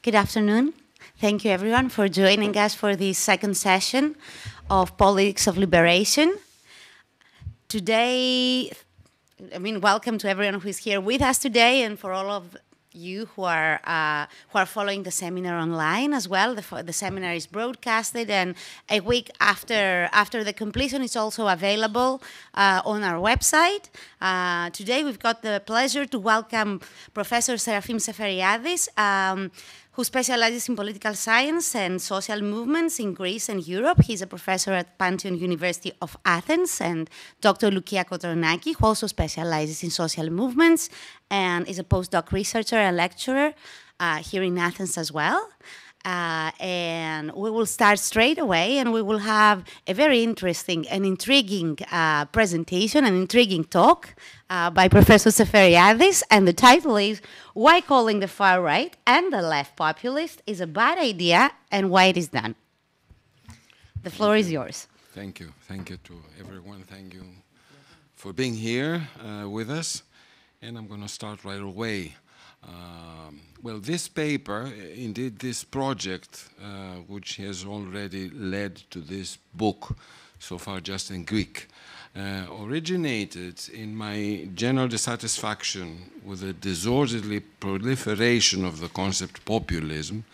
Good afternoon. Thank you everyone for joining us for this second session of Politics of Liberation. Today, welcome to everyone who is here with us today, and for all of you who are following the seminar online as well. The seminar is broadcasted, and a week after the completion, it's also available on our website. Today, we've got the pleasure to welcome Professor Seraphim Seferiades, who specializes in political science and social movements in Greece and Europe. He's a professor at Pantheon University of Athens, and Dr. Loukia Kotronaki, who also specializes in social movements and is a postdoc researcher and lecturer here in Athens as well. And we will start straight away, and we will have a very interesting and intriguing presentation, an intriguing talk by Professor Seferiades, and the title is "Why Calling the Far Right and the Left Populist is a Bad Idea and Why It Is Done." The floor is yours. Thank you. Thank you to everyone. Thank you for being here with us. And I'm going to start right away. Well, this paper, indeed this project, which has already led to this book, so far just in Greek, originated in my general dissatisfaction with the disorderly proliferation of the concept populism,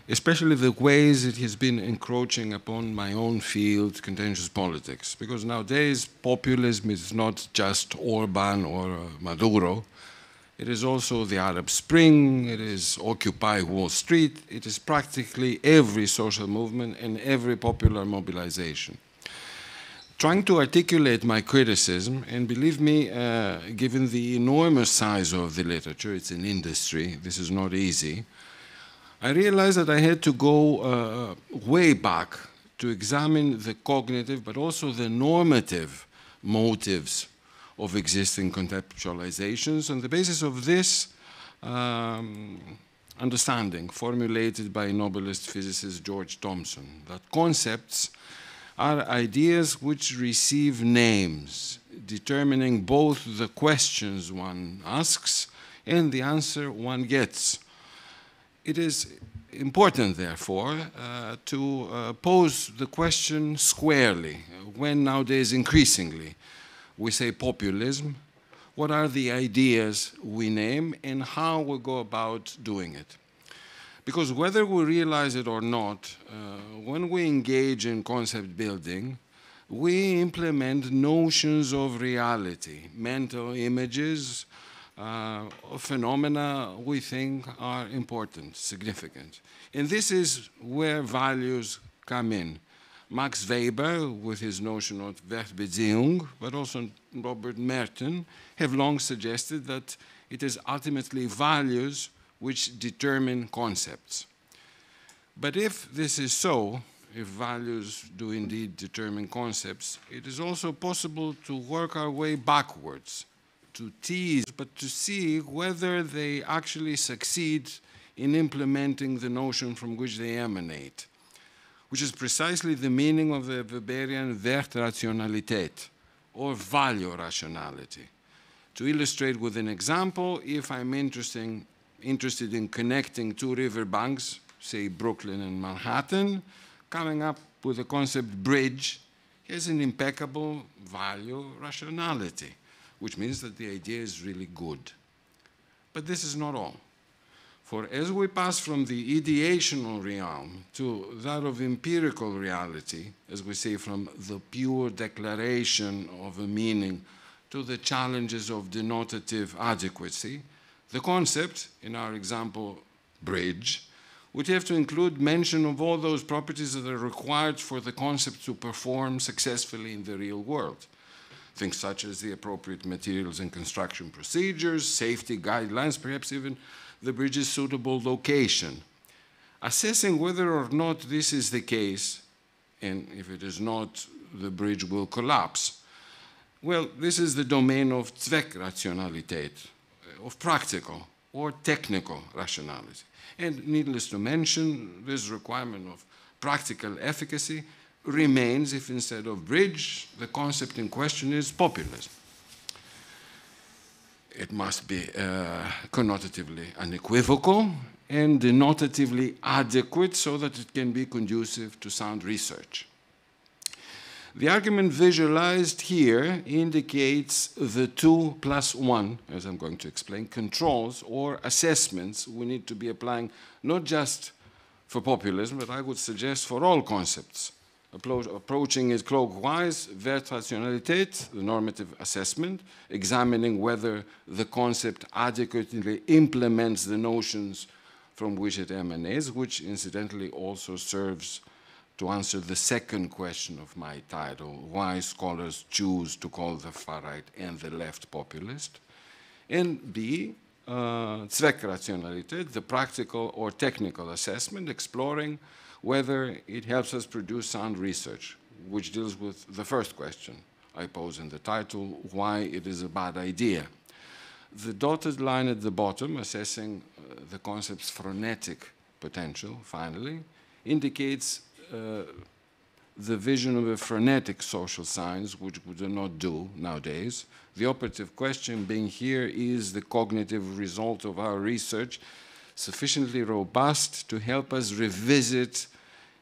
especially the ways it has been encroaching upon my own field, contentious politics. Because nowadays, populism is not just Orban or Maduro. It is also the Arab Spring, it is Occupy Wall Street, it is practically every social movement and every popular mobilization. Trying to articulate my criticism, and believe me, given the enormous size of the literature, it's an industry, this is not easy, I realized that I had to go way back to examine the cognitive but also the normative motives of existing conceptualizations on the basis of this understanding formulated by Nobelist physicist George Thomson, that concepts are ideas which receive names, determining both the questions one asks and the answer one gets. It is important, therefore, to pose the question squarely, when nowadays increasingly we say populism, what are the ideas we name and how we go about doing it. Because whether we realize it or not, when we engage in concept building, we implement notions of reality, mental images, phenomena we think are important, significant. And this is where values come in. Max Weber, with his notion of Wertbeziehung, but also Robert Merton, have long suggested that it is ultimately values which determine concepts. But if this is so, if values do indeed determine concepts, it is also possible to work our way backwards, to tease, but to see whether they actually succeed in implementing the notion from which they emanate, which is precisely the meaning of the Weberian Wertrationalität, or value rationality. To illustrate with an example, if I'm interested in connecting two riverbanks, say Brooklyn and Manhattan, coming up with the concept bridge has an impeccable value rationality, which means that the idea is really good. But this is not all. For as we pass from the ideational realm to that of empirical reality, as we say, from the pure declaration of a meaning to the challenges of denotative adequacy, the concept, in our example, bridge, would have to include mention of all those properties that are required for the concept to perform successfully in the real world. Things such as the appropriate materials and construction procedures, safety guidelines, perhaps even the bridge's suitable location. Assessing whether or not this is the case, and if it is not, the bridge will collapse. Well, this is the domain of Zweckrationalität, of practical or technical rationality. And needless to mention, this requirement of practical efficacy remains if instead of bridge, the concept in question is populism. It must be connotatively unequivocal, and denotatively adequate so that it can be conducive to sound research. The argument visualized here indicates the 2+1, as I'm going to explain, controls or assessments we need to be applying, not just for populism, but I would suggest for all concepts. Approaching it clockwise, Wertrationalität, the normative assessment, examining whether the concept adequately implements the notions from which it emanates, which incidentally also serves to answer the second question of my title, why scholars choose to call the far right and the left populist. And B, Zweckrationalität, the practical or technical assessment, exploring whether it helps us produce sound research, which deals with the first question I pose in the title, why it is a bad idea. The dotted line at the bottom, assessing the concept's phronetic potential, finally, indicates the vision of a phronetic social science, which we do not do nowadays. The operative question being here, is the cognitive result of our research sufficiently robust to help us revisit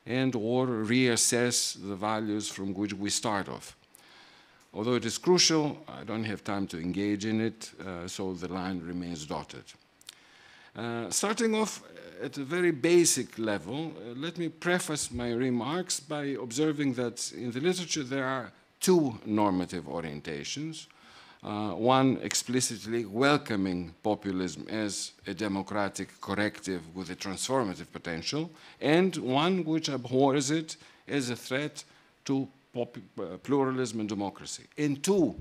and or reassess the values from which we start off? Although it is crucial, I don't have time to engage in it, so the line remains dotted. Starting off at a very basic level, let me preface my remarks by observing that in the literature there are two normative orientations. One explicitly welcoming populism as a democratic corrective with a transformative potential, and one which abhors it as a threat to pluralism and democracy. In two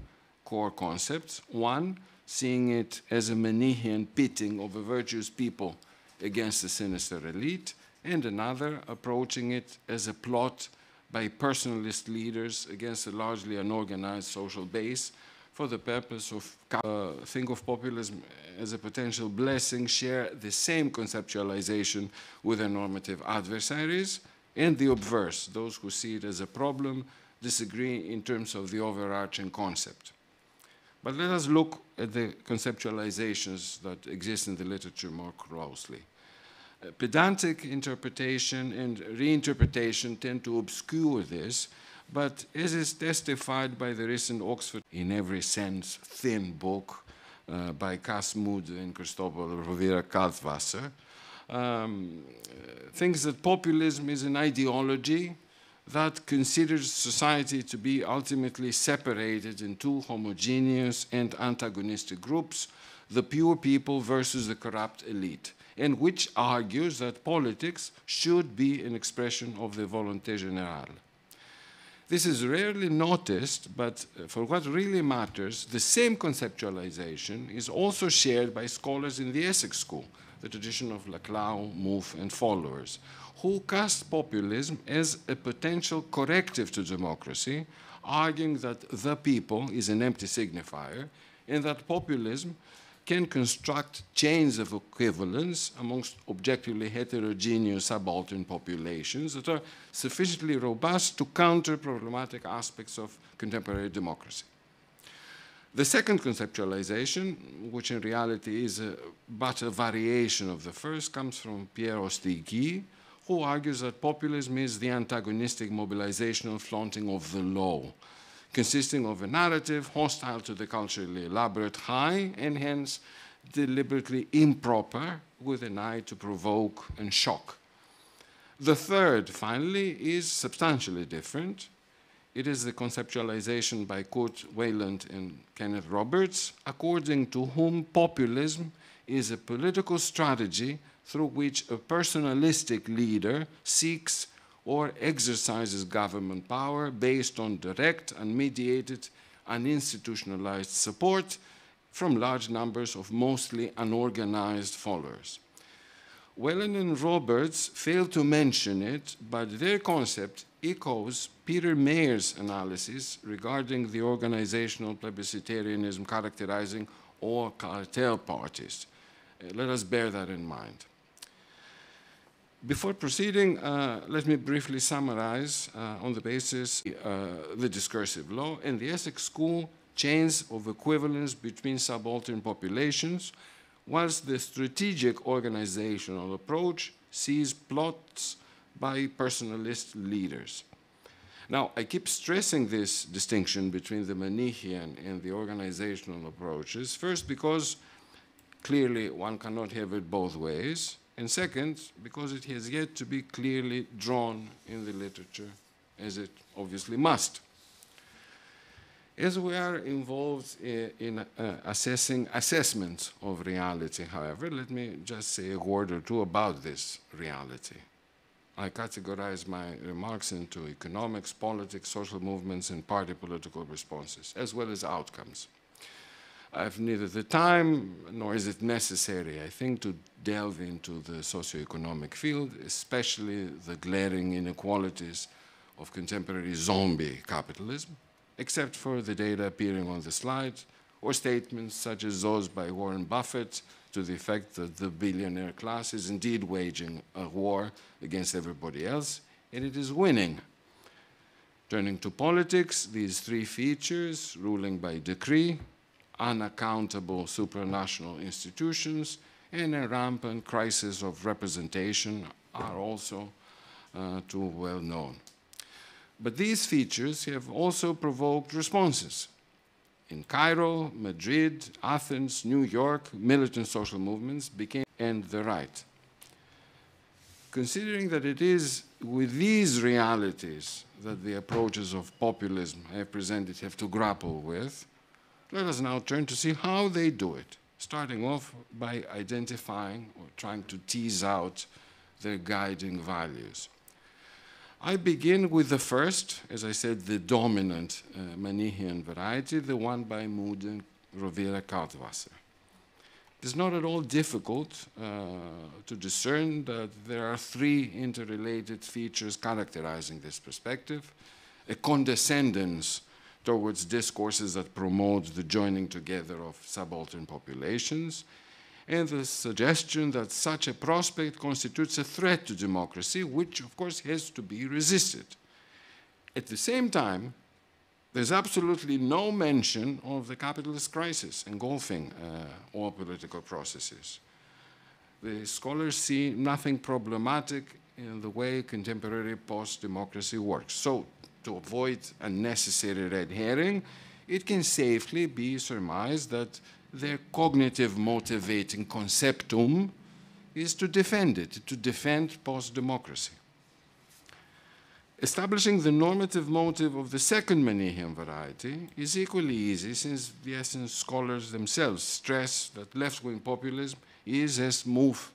core concepts: one, seeing it as a Manichean pitting of a virtuous people against a sinister elite, and another approaching it as a plot by personalist leaders against a largely unorganized social base for the purpose of think of populism as a potential blessing, share the same conceptualization with their normative adversaries, and the obverse, those who see it as a problem, disagree in terms of the overarching concept. But let us look at the conceptualizations that exist in the literature more closely. Pedantic interpretation and reinterpretation tend to obscure this, but as is testified by the recent Oxford, in every sense, thin book by Cas Mood and Cristobal Rovira Kaltwasser, thinks that populism is an ideology that considers society to be ultimately separated in two homogeneous and antagonistic groups, the pure people versus the corrupt elite, and which argues that politics should be an expression of the volonté générale. This is rarely noticed, but for what really matters, the same conceptualization is also shared by scholars in the Essex School, the tradition of Laclau, Mouffe, and followers, who cast populism as a potential corrective to democracy, arguing that the people is an empty signifier, and that populism can construct chains of equivalence amongst objectively heterogeneous subaltern populations that are sufficiently robust to counter problematic aspects of contemporary democracy. The second conceptualization, which in reality is but a variation of the first, comes from Pierre Ostigui, who argues that populism is the antagonistic mobilizational flaunting of the low, consisting of a narrative hostile to the culturally elaborate high and hence deliberately improper with an eye to provoke and shock. The third, finally, is substantially different. It is the conceptualization by Kurt Wayland and Kenneth Roberts, according to whom populism is a political strategy through which a personalistic leader seeks or exercises government power based on direct, unmediated, uninstitutionalized support from large numbers of mostly unorganized followers. Whelan and Roberts fail to mention it, but their concept echoes Peter Mayer's analysis regarding the organizational plebiscitarianism characterizing all cartel parties. Let us bear that in mind. Before proceeding, let me briefly summarize on the basis the discursive law and the Essex School chains of equivalence between subaltern populations, whilst the strategic organizational approach sees plots by personalist leaders. Now, I keep stressing this distinction between the Manichaean and the organizational approaches, first because clearly one cannot have it both ways, and second, because it has yet to be clearly drawn in the literature, as it obviously must. As we are involved in assessing assessments of reality, however, let me just say a word or two about this reality. I categorize my remarks into economics, politics, social movements, and party political responses, as well as outcomes. I have neither the time nor is it necessary, I think, to delve into the socioeconomic field, especially the glaring inequalities of contemporary zombie capitalism, except for the data appearing on the slide, or statements such as those by Warren Buffett to the effect that the billionaire class is indeed waging a war against everybody else, and it is winning. Turning to politics, these three features, ruling by decree, unaccountable supranational institutions, and a rampant crisis of representation are also too well known. But these features have also provoked responses. In Cairo, Madrid, Athens, New York, militant social movements became, and the right. Considering that it is with these realities that the approaches of populism I have presented have to grapple with, let us now turn to see how they do it, starting off by identifying or trying to tease out their guiding values. I begin with the first, as I said, the dominant Manichaean variety, the one by Mood and Rovira-Krautwasser. It is not at all difficult to discern that there are three interrelated features characterizing this perspective: a condescendence towards discourses that promote the joining together of subaltern populations, and the suggestion that such a prospect constitutes a threat to democracy, which, of course, has to be resisted. At the same time, there's absolutely no mention of the capitalist crisis engulfing all political processes. The scholars see nothing problematic in the way contemporary post-democracy works. So, to avoid unnecessary red herring, it can safely be surmised that their cognitive motivating conceptum is to defend it, to defend post-democracy. Establishing the normative motive of the second Manichaean variety is equally easy, since the essence scholars themselves stress that left-wing populism is, as Mouffe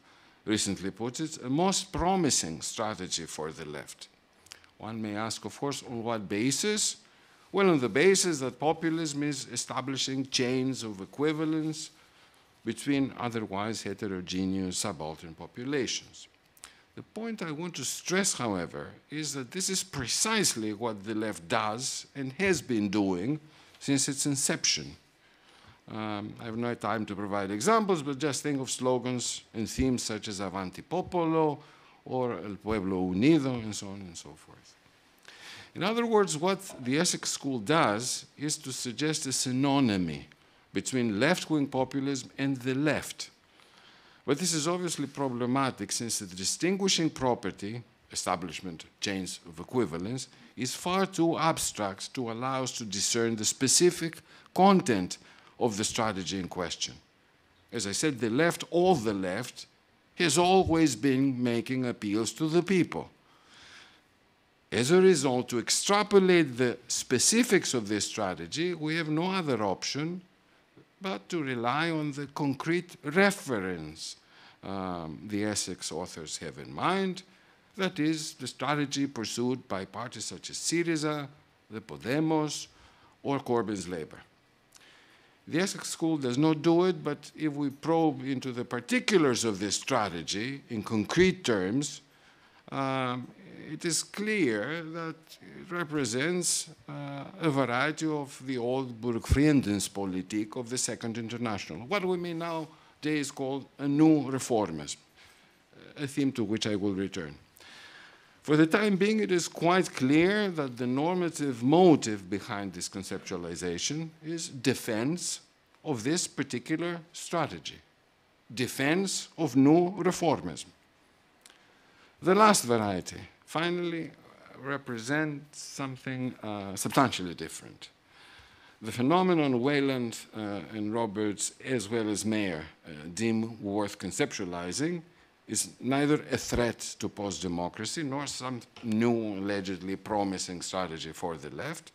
recently puts it, a most promising strategy for the left. One may ask, of course, on what basis? Well, on the basis that populism is establishing chains of equivalence between otherwise heterogeneous subaltern populations. The point I want to stress, however, is that this is precisely what the left does and has been doing since its inception. I have no time to provide examples, but just think of slogans and themes such as Avanti Popolo or El Pueblo Unido, and so on and so forth. In other words, what the Essex School does is to suggest a synonymy between left-wing populism and the left. But this is obviously problematic, since the distinguishing property, establishment chains of equivalence, is far too abstract to allow us to discern the specific content of the strategy in question. As I said, the left, all the left, has always been making appeals to the people. As a result, to extrapolate the specifics of this strategy, we have no other option but to rely on the concrete reference the Essex authors have in mind, that is, the strategy pursued by parties such as Syriza, the Podemos, or Corbyn's Labour. The Essex School does not do it, but if we probe into the particulars of this strategy in concrete terms, it is clear that it represents a variety of the old Burgfriedenspolitik of the Second International, what we may nowadays call a new reformism, a theme to which I will return. For the time being, it is quite clear that the normative motive behind this conceptualization is defense of this particular strategy. defense of new reformism. The last variety, finally, represents something substantially different. The phenomenon Wayland and Roberts, as well as Mayer, deem worth conceptualizing is neither a threat to post-democracy nor some new, allegedly promising strategy for the left,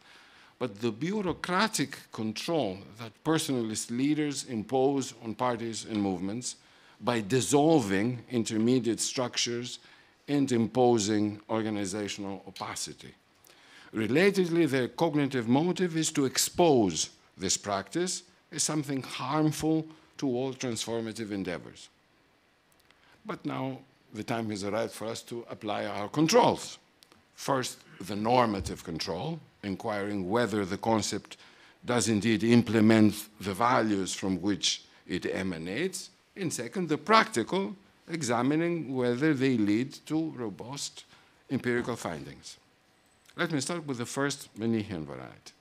but the bureaucratic control that personalist leaders impose on parties and movements by dissolving intermediate structures and imposing organizational opacity. Relatedly, their cognitive motive is to expose this practice as something harmful to all transformative endeavors. But now the time has arrived for us to apply our controls. First, the normative control, inquiring whether the concept does indeed implement the values from which it emanates. And second, the practical, examining whether they lead to robust empirical findings. Let me start with the first Manichean variety.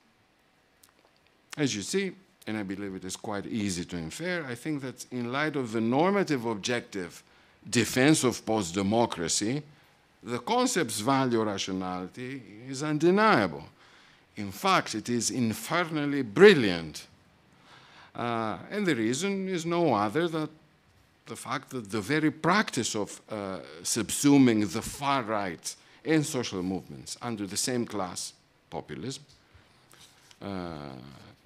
As you see, and I believe it is quite easy to infer, I think that in light of the normative objective defense of post-democracy, the concept's value rationality is undeniable. In fact, it is infernally brilliant. And the reason is no other than the fact that the very practice of subsuming the far right and social movements under the same class, populism,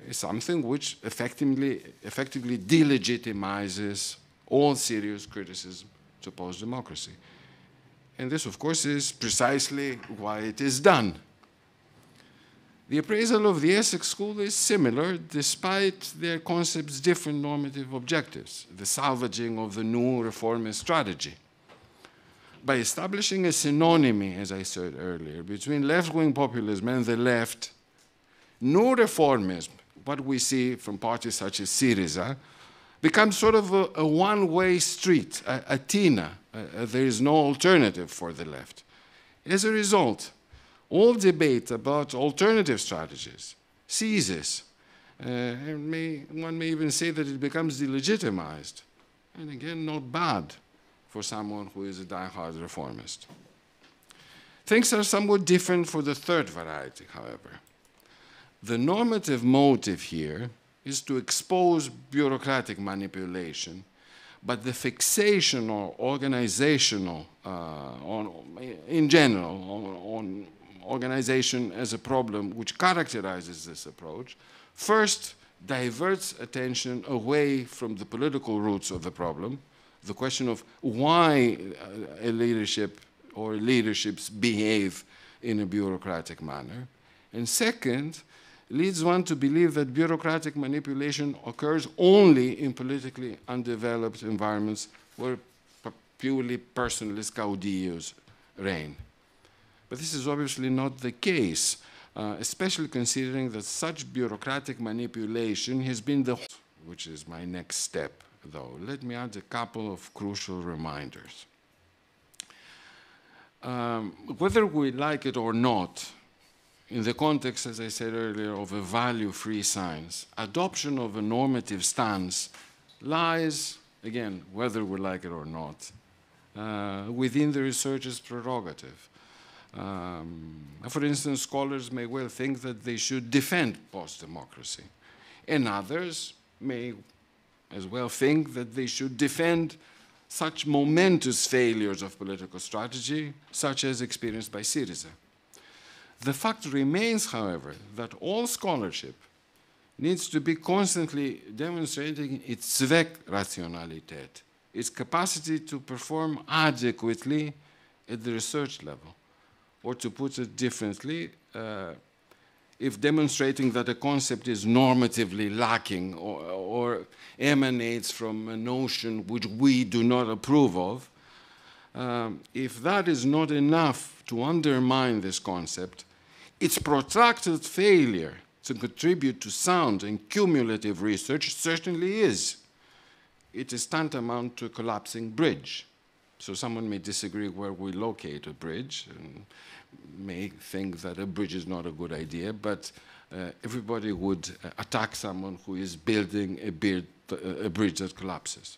is something which effectively delegitimizes all serious criticism to post-democracy. And this, of course, is precisely why it is done. The appraisal of the Essex School is similar, despite their concept's different normative objectives, the salvaging of the new reformist strategy. By establishing a synonymy, as I said earlier, between left-wing populism and the left, new reformism, what we see from parties such as Syriza, becomes sort of a one-way street, a TINA. There is no alternative for the left. As a result, all debate about alternative strategies ceases. One may even say that it becomes delegitimized. And again, not bad for someone who is a die-hard reformist. Things are somewhat different for the third variety, however. The normative motive here is to expose bureaucratic manipulation, but the fixation or organizational, in general, on organization as a problem which characterizes this approach, first diverts attention away from the political roots of the problem, the question of why a leadership or leaderships behave in a bureaucratic manner, and second, leads one to believe that bureaucratic manipulation occurs only in politically undeveloped environments where purely personalist caudillos reign. But this is obviously not the case, especially considering that such bureaucratic manipulation has been which is my next step, though. Let me add a couple of crucial reminders. Whether we like it or not, in the context, as I said earlier, of a value-free science, adoption of a normative stance lies, again, whether we like it or not, within the researcher's prerogative. For instance, scholars may well think that they should defend post-democracy, and others may as well think that they should defend such momentous failures of political strategy, such as experienced by Syriza. The fact remains, however, that all scholarship needs to be constantly demonstrating its Zweckrationalität, its capacity to perform adequately at the research level. Or to put it differently, if demonstrating that a concept is normatively lacking or emanates from a notion which we do not approve of, if that is not enough to undermine this concept, its protracted failure to contribute to sound and cumulative research certainly is. It is tantamount to a collapsing bridge. So someone may disagree where we locate a bridge and may think that a bridge is not a good idea, but everybody would attack someone who is building a bridge that collapses.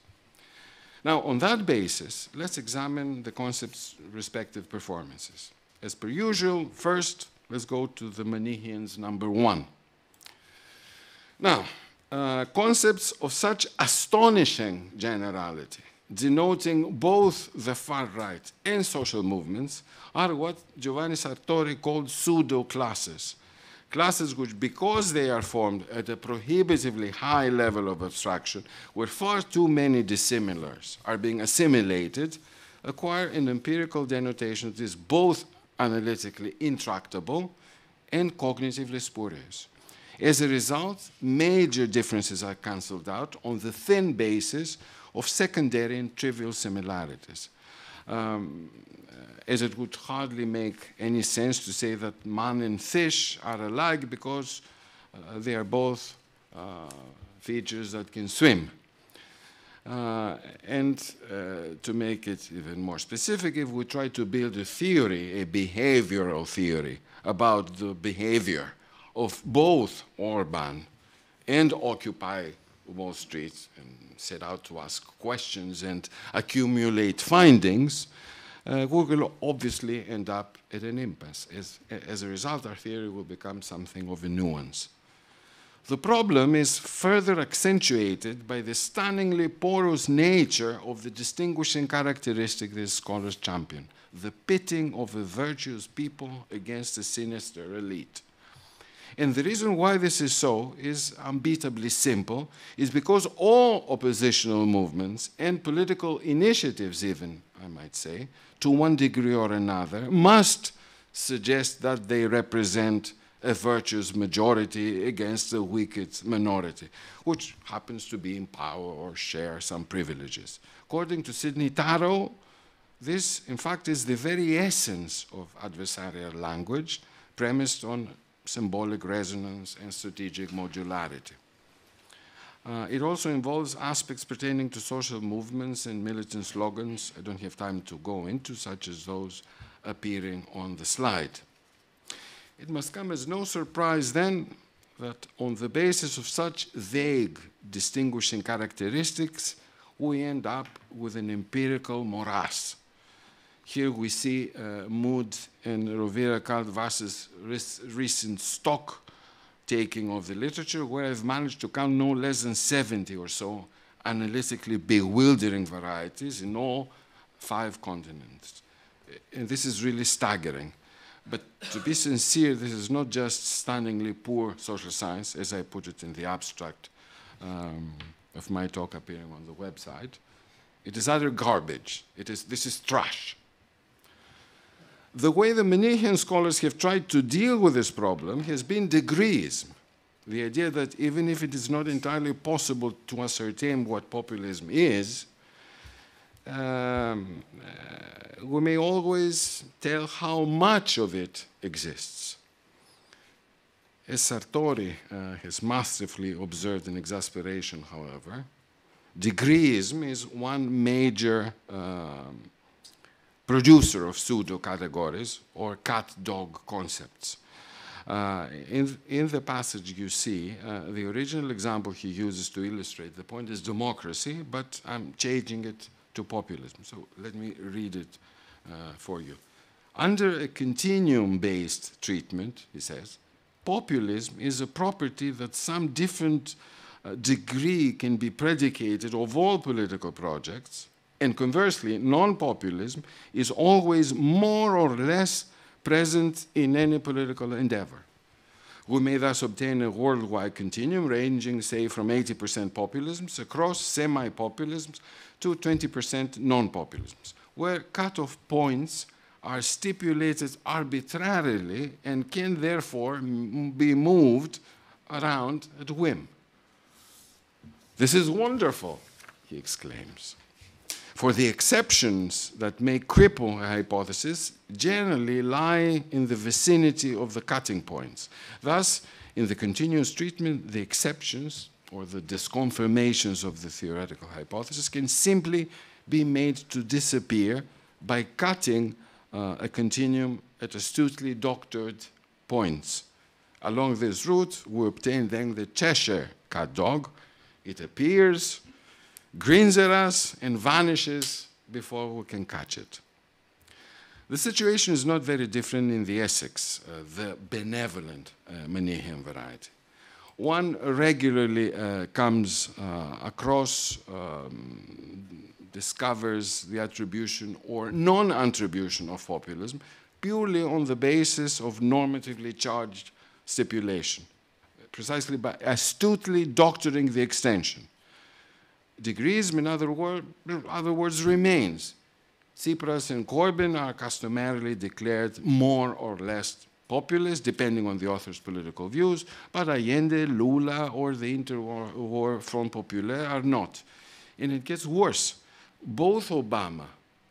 Now, on that basis, let's examine the concept's respective performances. As per usual, first, let's go to the Manicheans number 1. Now, concepts of such astonishing generality, denoting both the far right and social movements, are what Giovanni Sartori called pseudo-classes. Classes which, because they are formed at a prohibitively high level of abstraction, where far too many dissimilars are being assimilated, acquire an empirical denotation that is both analytically intractable and cognitively spurious. As a result, major differences are cancelled out on the thin basis of secondary and trivial similarities. As it would hardly make any sense to say that man and fish are alike because they are both features that can swim. To make it even more specific, if we try to build a theory, a behavioral theory, about the behavior of both Orban and Occupy Wall Street, and set out to ask questions and accumulate findings, we will obviously end up at an impasse. As a result, our theory will become something of a nuance. The problem is further accentuated by the stunningly porous nature of the distinguishing characteristic this scholars champion, the pitting of a virtuous people against a sinister elite. And the reason why this is so is unbeatably simple, is because all oppositional movements and political initiatives even, I might say, to one degree or another, must suggest that they represent a virtuous majority against a wicked minority, which happens to be in power or share some privileges. According to Sidney Tarrow, this, in fact, is the very essence of adversarial language, premised on symbolic resonance and strategic modularity. It also involves aspects pertaining to social movements and militant slogans I don't have time to go into, such as those appearing on the slide. It must come as no surprise then that on the basis of such vague distinguishing characteristics, we end up with an empirical morass. Here we see Mood and Rovira-Caldvass's recent stock taking of the literature, where I've managed to count no less than 70 or so analytically bewildering varieties in all 5 continents. And this is really staggering. But to be sincere, this is not just stunningly poor social science, as I put it in the abstract of my talk appearing on the website. It is utter garbage. This is trash. The way the Manichean scholars have tried to deal with this problem has been degrees. The idea that even if it is not entirely possible to ascertain what populism is, we may always tell how much of it exists. As Sartori has masterfully observed in exasperation, however, degreeism is one major producer of pseudo-categories or cat-dog concepts. In the passage you see, the original example he uses to illustrate the point is democracy, but I'm changing it to populism. So let me read it for you. Under a continuum-based treatment, he says, populism is a property that some different degree can be predicated of all political projects, and conversely, non-populism is always more or less present in any political endeavor. We may thus obtain a worldwide continuum ranging, say, from 80% populisms across semi-populisms to 20% non-populisms, where cutoff points are stipulated arbitrarily and can therefore be moved around at whim. This is wonderful, he exclaims. For the exceptions that may cripple a hypothesis generally lie in the vicinity of the cutting points. Thus, in the continuous treatment, the exceptions or the disconfirmations of the theoretical hypothesis can simply be made to disappear by cutting a continuum at astutely doctored points. Along this route, we obtain then the Cheshire cat dog. It appears grins at us, and vanishes before we can catch it. The situation is not very different in the Essex, the benevolent Manichaean variety. One regularly comes across, discovers the attribution or non-attribution of populism purely on the basis of normatively charged stipulation, precisely by astutely doctoring the extension. Degrees, in other words, remains. Tsipras and Corbyn are customarily declared more or less populist, depending on the author's political views, but Allende, Lula, or the interwar Front Populaire are not. And it gets worse. Both Obama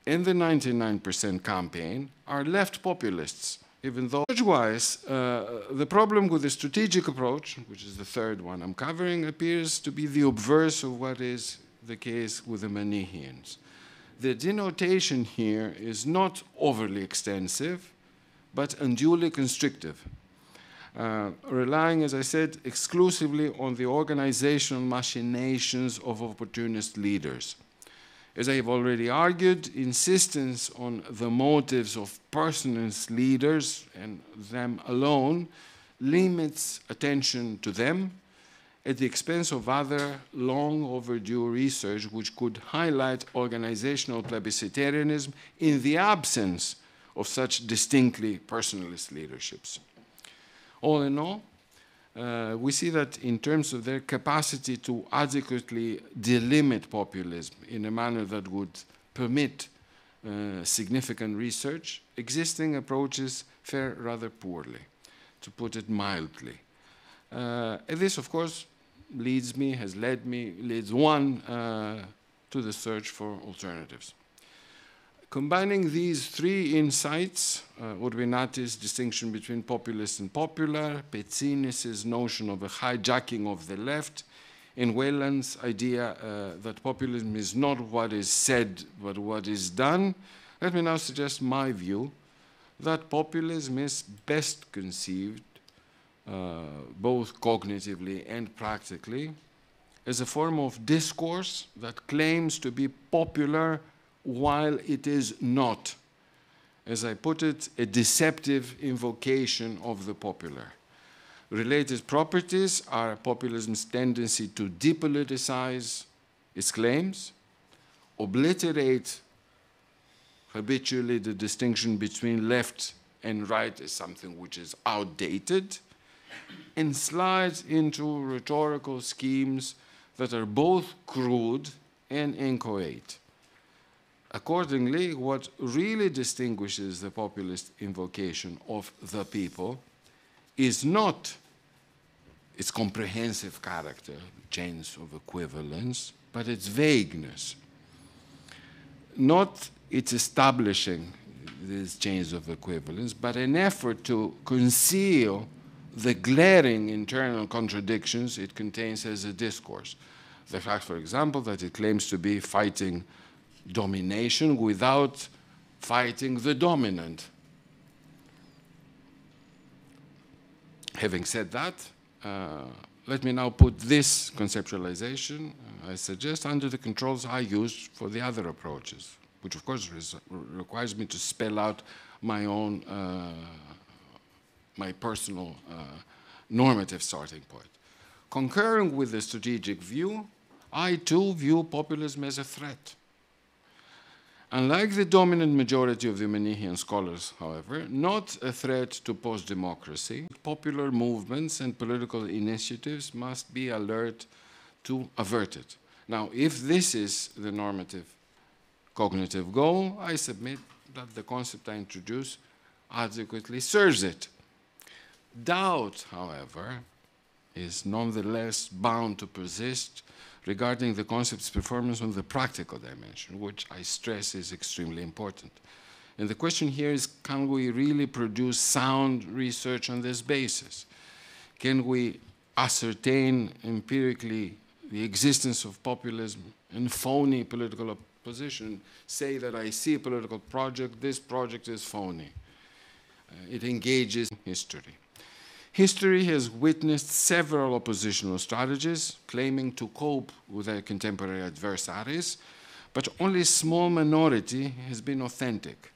and the 99% campaign are left populists, even though, wise, the problem with the strategic approach, which is the third one I'm covering, appears to be the obverse of what is the case with the Manichaeans. The denotation here is not overly extensive, but unduly constrictive, relying, as I said, exclusively on the organizational machinations of opportunist leaders. As I have already argued, insistence on the motives of personalist leaders and them alone limits attention to them at the expense of other long overdue research which could highlight organizational plebiscitarianism in the absence of such distinctly personalist leaderships. All in all, we see that in terms of their capacity to adequately delimit populism in a manner that would permit significant research, existing approaches fare rather poorly, to put it mildly. And this, of course, leads one to the search for alternatives. Combining these three insights, Urbinati's distinction between populist and popular, Petzinis's notion of a hijacking of the left, and Whelan's idea that populism is not what is said, but what is done, let me now suggest my view that populism is best conceived, both cognitively and practically, as a form of discourse that claims to be popular while it is not, as I put it, a deceptive invocation of the popular. Related properties are populism's tendency to depoliticize its claims, obliterate habitually the distinction between left and right as something which is outdated, and slides into rhetorical schemes that are both crude and inchoate. Accordingly, what really distinguishes the populist invocation of the people is not its comprehensive character, chains of equivalence, but its vagueness. Not its establishing these chains of equivalence, but an effort to conceal the glaring internal contradictions it contains as a discourse. The fact, for example, that it claims to be fighting domination without fighting the dominant. Having said that, let me now put this conceptualization, I suggest, under the controls I used for the other approaches, which of course requires me to spell out my own, my personal normative starting point. Concurring with the strategic view, I too view populism as a threat. Unlike the dominant majority of the Manichaean scholars, however, not a threat to post-democracy, popular movements and political initiatives must be alert to avert it. Now, if this is the normative cognitive goal, I submit that the concept I introduce adequately serves it. Doubt, however, is nonetheless bound to persist regarding the concept's performance on the practical dimension, which I stress is extremely important. And the question here is, can we really produce sound research on this basis? Can we ascertain empirically the existence of populism and phony political opposition, say that I see a political project, this project is phony. It engages history. History has witnessed several oppositional strategies claiming to cope with their contemporary adversaries, but only a small minority has been authentic.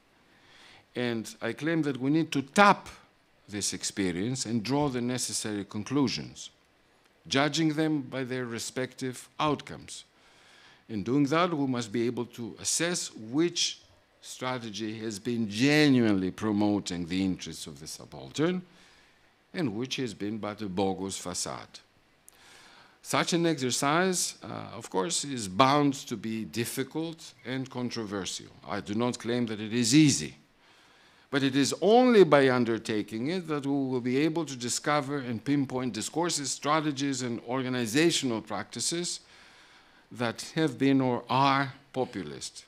And I claim that we need to tap this experience and draw the necessary conclusions, judging them by their respective outcomes. In doing that, we must be able to assess which strategy has been genuinely promoting the interests of the subaltern and which has been but a bogus facade. Such an exercise, of course, is bound to be difficult and controversial. I do not claim that it is easy, but it is only by undertaking it that we will be able to discover and pinpoint discourses, strategies, and organizational practices that have been or are populist.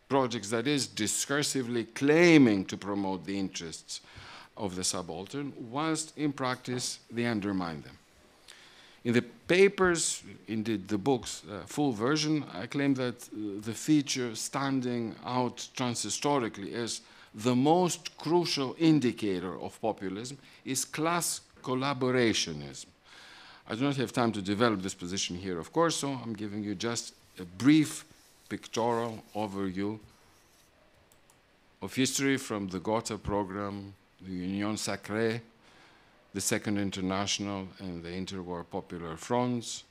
Projects, that is, discursively claiming to promote the interests of the subaltern, whilst in practice they undermine them. In the papers, indeed the book's full version, I claim that the feature standing out transhistorically as the most crucial indicator of populism is class collaborationism. I do not have time to develop this position here, of course, so I'm giving you just a brief pictorial overview of history from the Gotha program, the Union Sacrée, the Second International, and the Interwar Popular Fronts,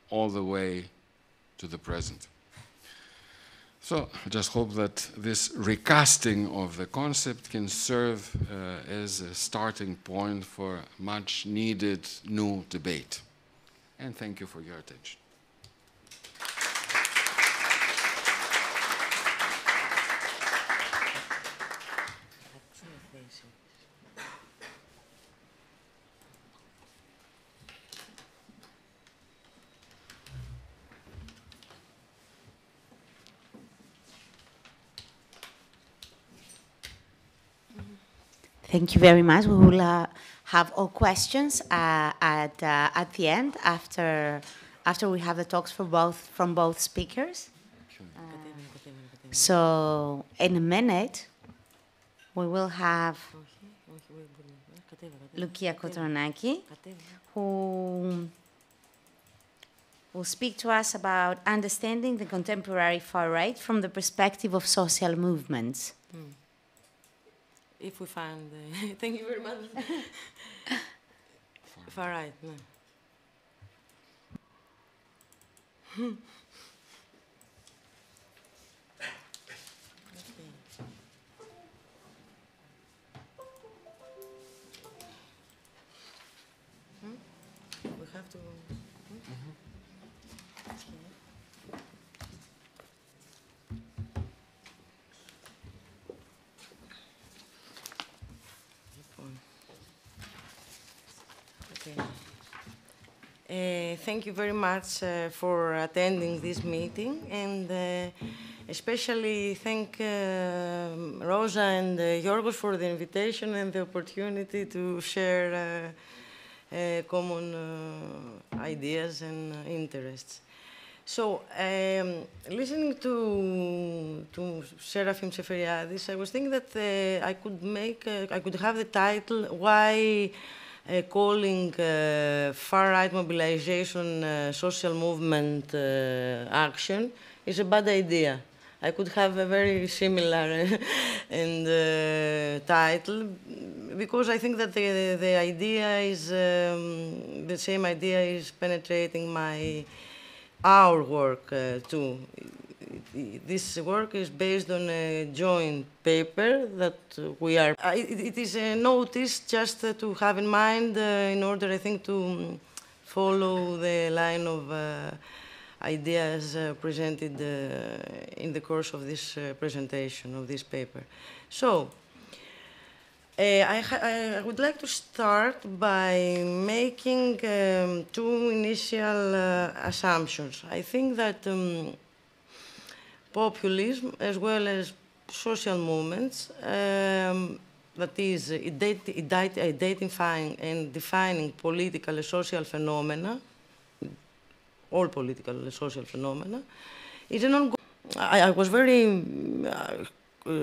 all the way to the present. So I just hope that this recasting of the concept can serve as a starting point for much needed new debate. And thank you for your attention. Thank you very much. We will have all questions at the end after we have the talks from both speakers. So in a minute, we will have Loukia Kotronaki, who will speak to us about understanding the contemporary far right from the perspective of social movements. If we find, thank you very much. Far right, no. We have to. Thank you very much for attending this meeting, and especially thank Rosa and Yorgos for the invitation and the opportunity to share common ideas and interests. So, listening to Seraphim Seferiades, I was thinking that I could have the title, Why Calling Far-Right Mobilization Social Movement Action is a Bad Idea. I could have a very similar and title, because I think that the idea is, the same idea is penetrating our work too. This work is based on a joint paper that we are... it is a notice just to have in mind in order, I think, to follow the line of ideas presented in the course of this presentation of this paper. So, I would like to start by making two initial assumptions. I think that populism, as well as social movements, that is, identifying and defining political and social phenomena, all political and social phenomena, is an ongoing... I was very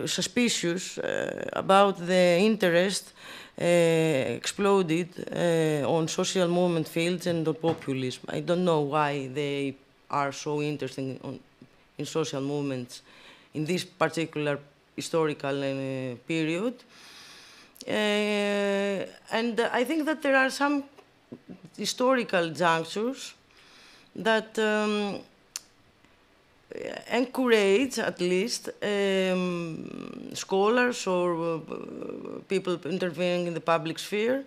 suspicious about the interest exploded on social movement fields and on populism. I don't know why they are so interested in social movements in this particular historical period. And I think that there are some historical junctures that encourage, at least, scholars or people intervening in the public sphere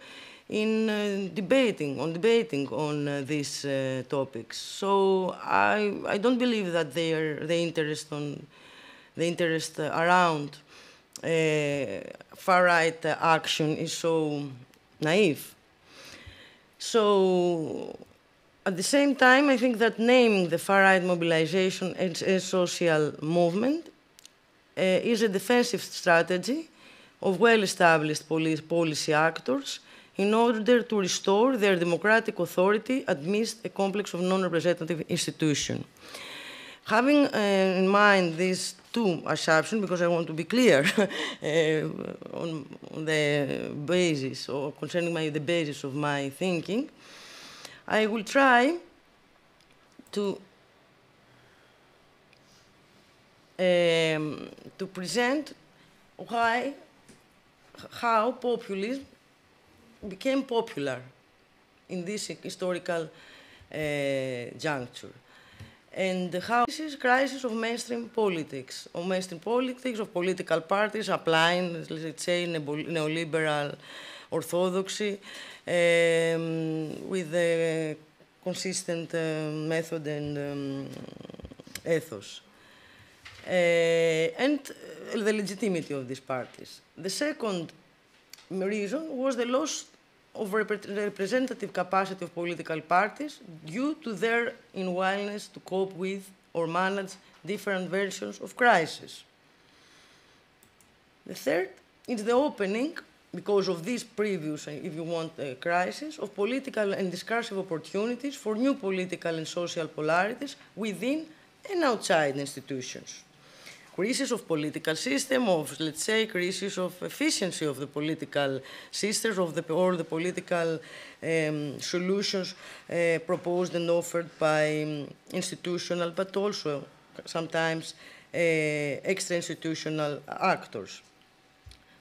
in debating on these topics. So I don't believe that the interest around far-right action is so naive. So at the same time, I think that naming the far-right mobilization as a social movement is a defensive strategy of well-established policy actors in order to restore their democratic authority amidst a complex of non-representative institutions. Having in mind these two assumptions, because I want to be clear on the basis, or concerning the basis of my thinking, I will try to present how populism became popular in this historical juncture, and how this is a crisis of mainstream politics, of political parties applying, let's say, neoliberal orthodoxy with a consistent method and ethos, and the legitimacy of these parties. The second reason was the loss of representative capacity of political parties due to their unwillingness to cope with or manage different versions of crisis. The third is the opening, because of this previous, if you want, crisis, of political and discursive opportunities for new political and social polarities within and outside institutions. Crisis of political system, of, let's say, crisis of efficiency of the political systems, or the political solutions proposed and offered by institutional, but also sometimes extra-institutional actors.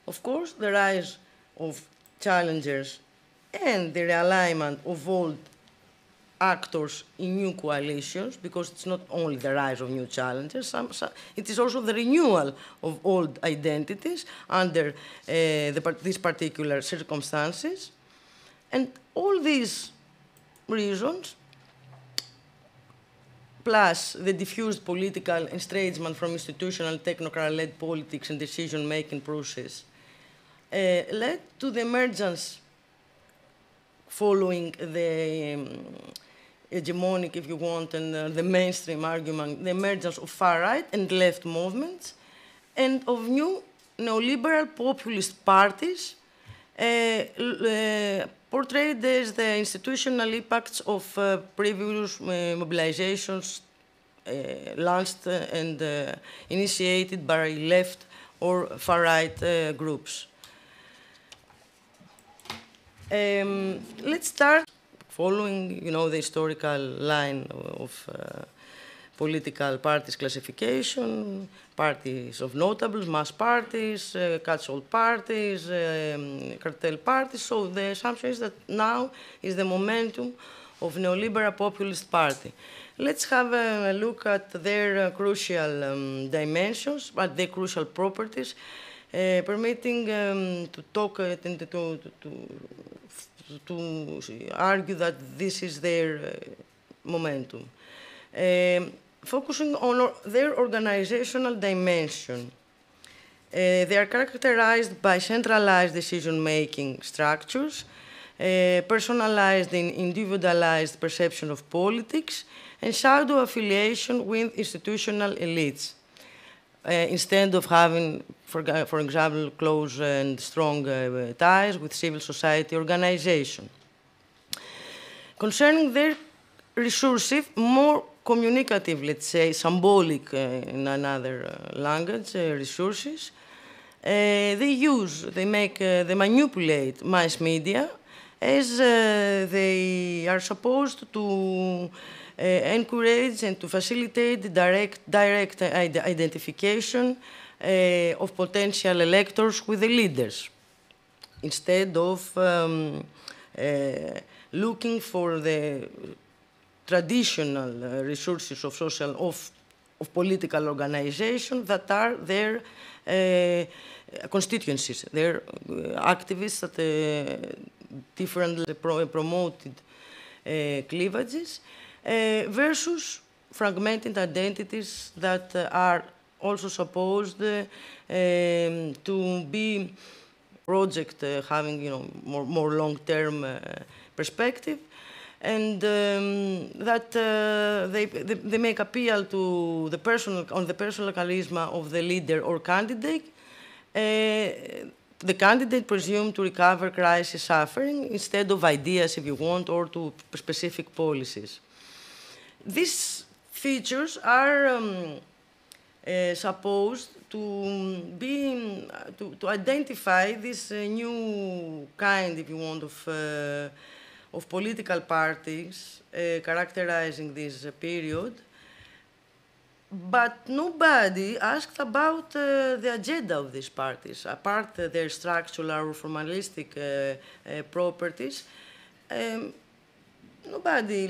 Of course, the rise of challengers and the realignment of old actors in new coalitions, because it's not only the rise of new challengers, it is also the renewal of old identities under these particular circumstances. And all these reasons, plus the diffused political estrangement from institutional technocrat-led politics and decision-making process, led to the emergence, following the hegemonic, if you want, and the mainstream argument, the emergence of far-right and left movements, and of new neoliberal populist parties portrayed as the institutional impacts of previous mobilizations launched and initiated by left or far-right groups. Let's start following, the historical line of political parties classification, parties of notables, mass parties, catch-all parties, cartel parties. So the assumption is that now is the momentum of neoliberal populist party. Let's have a look at their crucial dimensions, at their crucial properties, permitting to talk and to argue that this is their momentum. Focusing on their organizational dimension, they are characterized by centralized decision-making structures, personalized and individualized perception of politics, and shadow affiliation with institutional elites, instead of having, for example, close and strong ties with civil society organizations. Concerning their recursive, more communicative, let's say, symbolic in another language, resources. They manipulate mass media as they are supposed to encourage and to facilitate direct identification of potential electors with the leaders, instead of looking for the traditional resources of political organization that are their constituencies, their activists at different promoted cleavages, versus fragmented identities that are also supposed to be project having more long-term perspective, and that they make appeal to the personal charisma of the leader or candidate. The candidate presumed to recover crisis suffering instead of ideas, if you want, or to specific policies. These features are supposed to identify this new kind, if you want, of political parties characterizing this period. But nobody asked about the agenda of these parties, apart their structural or formalistic properties. Nobody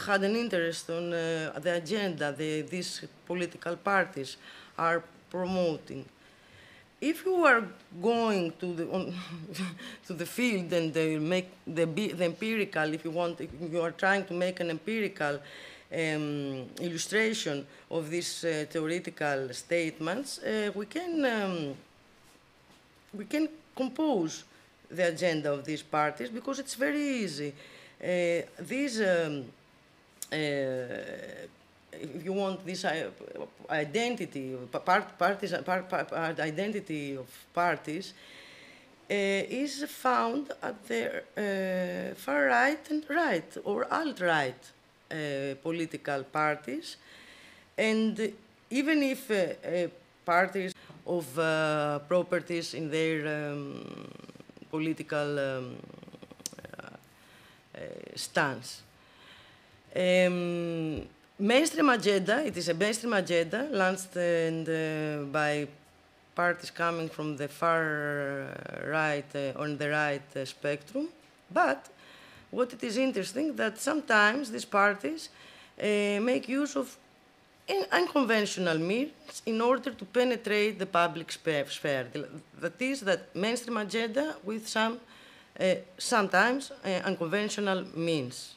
had an interest on the agenda these political parties are promoting. If you are going to the field and they make the empirical, if you want, if you are trying to make an empirical illustration of these theoretical statements, we can compose the agenda of these parties because it's very easy. If you want, this identity, identity of parties is found at the far right and right or alt-right political parties, and even if parties of properties in their political stance. Mainstream agenda, it is a mainstream agenda launched by parties coming from the far right, on the right spectrum, but what it is interesting that sometimes these parties make use of unconventional means in order to penetrate the public sphere. That is, that mainstream agenda with some sometimes unconventional means.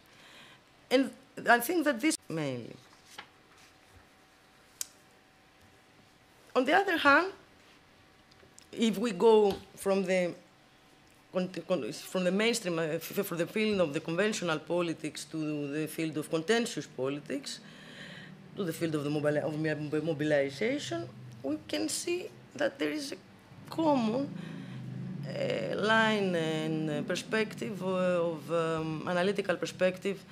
And I think that this mainly. On the other hand, if we go from the mainstream, from the field of the conventional politics to the field of contentious politics, to the field of the mobilization, we can see that there is a common line and perspective of analytical perspective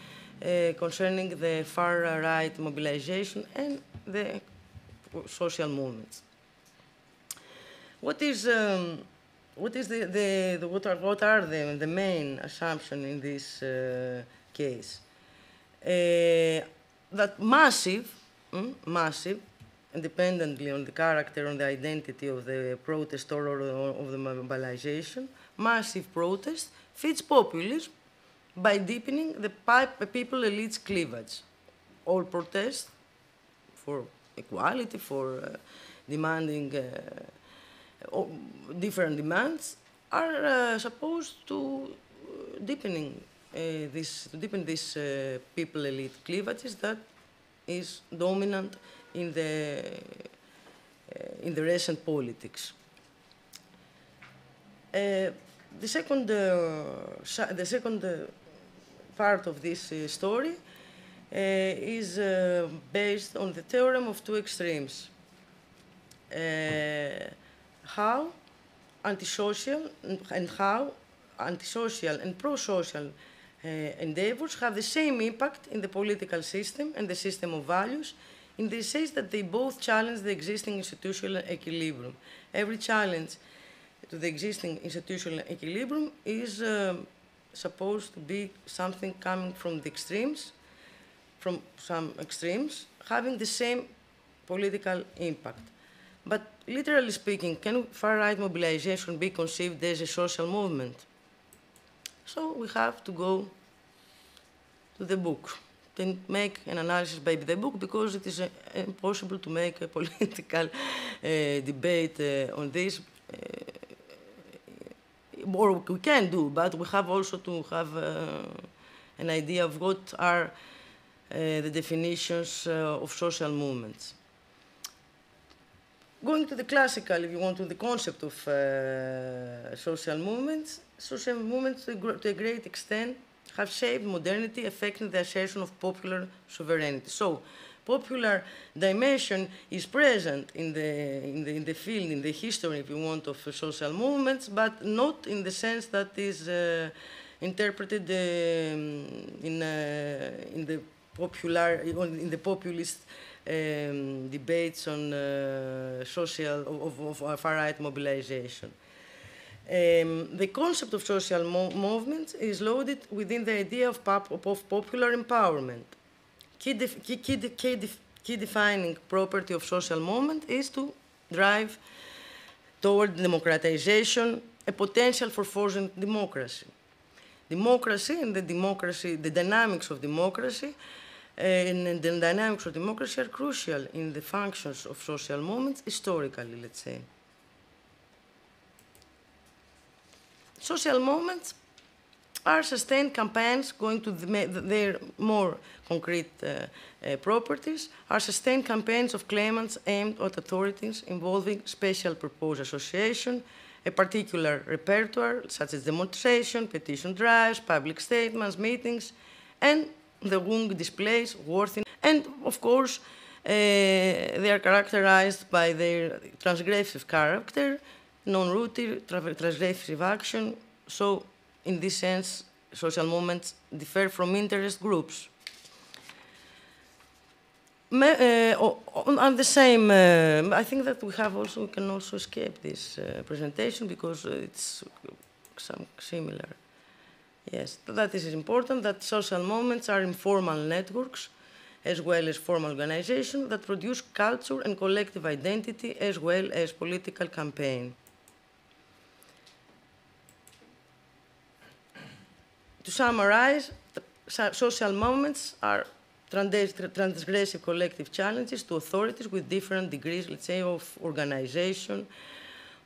concerning the far-right mobilization and the social movements. What are the main assumptions in this case? That massive, independently on the character, on the identity of the protest or of the mobilization, massive protest fits populism by deepening the people elite's cleavage. All protests for equality, for demanding different demands, are supposed to deepen this people elite cleavages that is dominant in the recent politics. The second part of this story is based on the theorem of two extremes. How antisocial and pro-social endeavors have the same impact in the political system and the system of values, in the sense that they both challenge the existing institutional equilibrium. Every challenge to the existing institutional equilibrium is supposed to be something coming from the extremes, from some extremes, having the same political impact. But literally speaking, can far-right mobilization be conceived as a social movement? So we have to go to the book, to make an analysis by the book, because it is impossible to make a political debate on this. Or we can do, but we have also to have an idea of what are the definitions of social movements. Going to the classical, if you want, to the concept of social movements to a great extent have shaped modernity, affecting the assertion of popular sovereignty. So, popular dimension is present in the field, in the history, if you want, of social movements, but not in the sense that is interpreted in the populist debates on of far-right mobilization. The concept of social movements is loaded within the idea of popular empowerment. Key defining property of social movement is to drive toward democratization, a potential for forcing democracy. Democracy and the dynamics of democracy and the dynamics of democracy are crucial in the functions of social movements historically, let's say. Social movements are sustained campaigns, going to their more concrete properties, are sustained campaigns of claimants aimed at authorities involving special purpose association, a particular repertoire, such as demonstration, petition drives, public statements, meetings, and the Wung displays worthiness. And, of course, they are characterized by their transgressive character, non-routine, transgressive action. So, in this sense, social movements differ from interest groups. On the same, I think that we can also escape this presentation because it's some similar. Yes, that is important, that social movements are informal networks as well as formal organizations that produce culture and collective identity as well as political campaign. To summarize, social movements are transgressive collective challenges to authorities with different degrees, let's say, of organization,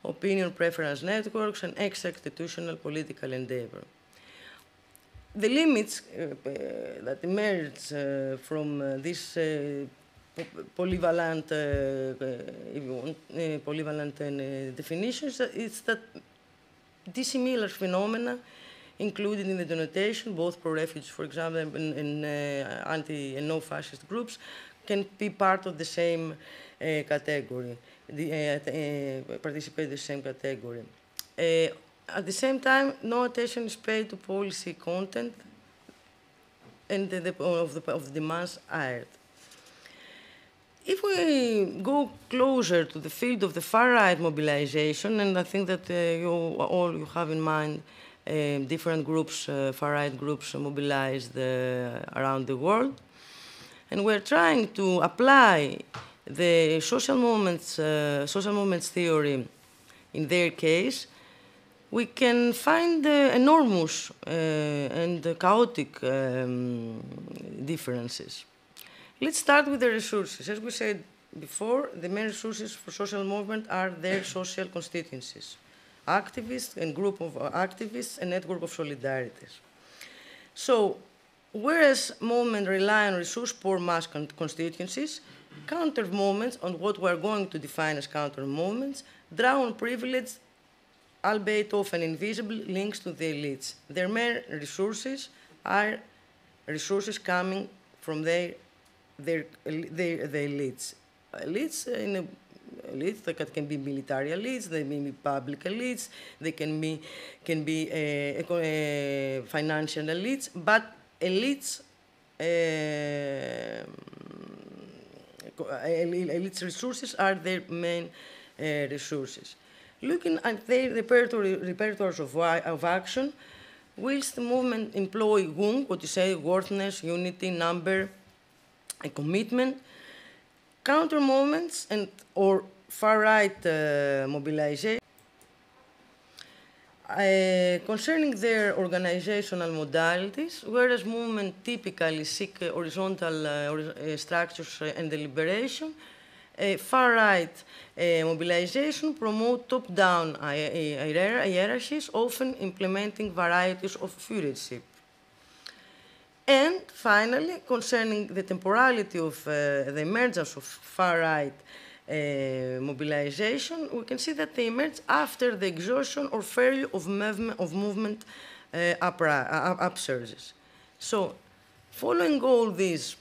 opinion preference networks, and extra-institutional political endeavor. The limits that emerge from this polyvalent, if you want, polyvalent definitions is that dissimilar phenomena included in the denotation, both pro-refugees, for example, and anti- and no-fascist groups, can be part of the same category, participate in the same category. At the same time, no attention is paid to policy content and of the demands aired. If we go closer to the field of the far-right mobilization, and I think that you have in mind different groups, far-right groups mobilized around the world, and we're trying to apply the social movements theory in their case, we can find enormous and chaotic differences. Let's start with the resources. As we said before, the main resources for social movement are their social constituencies, activists and group of activists and network of solidarities. So, whereas movements rely on resource-poor mass constituencies, counter-movements, on what we're going to define as counter-movements, draw on privileged, albeit often invisible, links to the elites. Their main resources are resources coming from the elites. Elites, in elites. They can be military elites, they can be public elites, they can be financial elites, but elites, elites' resources are their main resources. Looking at their repertoires of action, whilst the movement employ WUN, what you say, worthiness, unity, number, and commitment, counter movements and or far-right mobilization. Concerning their organizational modalities, whereas movements typically seek horizontal structures and deliberation, far-right mobilization promote top-down hierarchies, often implementing varieties of Führership. And finally, concerning the temporality of the emergence of far-right mobilization, we can see that they emerge after the exhaustion or failure of movement upsurges. So, following all these,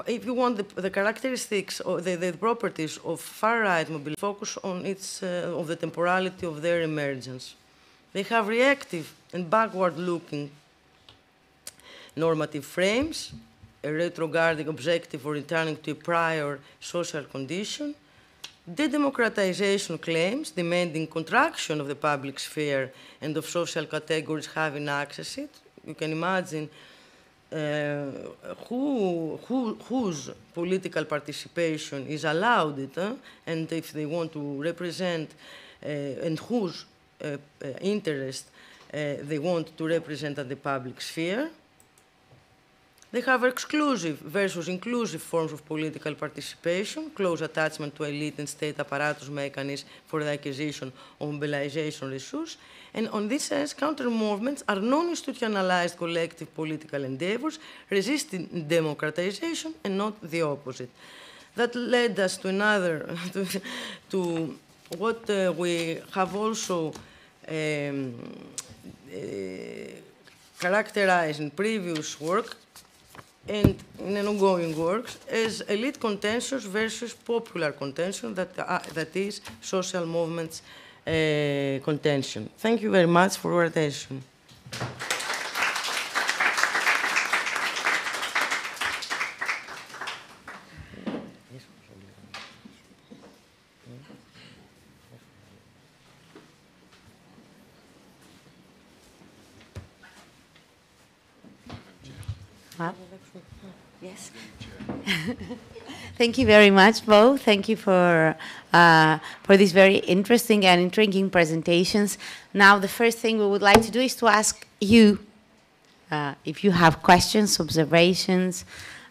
if you want the characteristics or the properties of far-right mobilization, focus on of the temporality of their emergence. They have reactive and backward-looking normative frames, a retrograding objective for returning to a prior social condition, de-democratization claims demanding contraction of the public sphere and of social categories having access to it. You can imagine whose political participation is allowed it, and if they want to represent, and whose interest they want to represent at the public sphere. They have exclusive versus inclusive forms of political participation, close attachment to elite and state apparatus mechanisms for the acquisition of mobilization resources. And on this sense, counter-movements are non-institutionalized collective political endeavors resisting democratization and not the opposite. That led us to another, to what we have also characterized in previous work and in ongoing works as elite contentions versus popular contention, that is social movements contention. Thank you very much for your attention. Yes. Thank you very much, Bo. Thank you for these very interesting and intriguing presentations. Now, the first thing we would like to do is to ask you if you have questions, observations,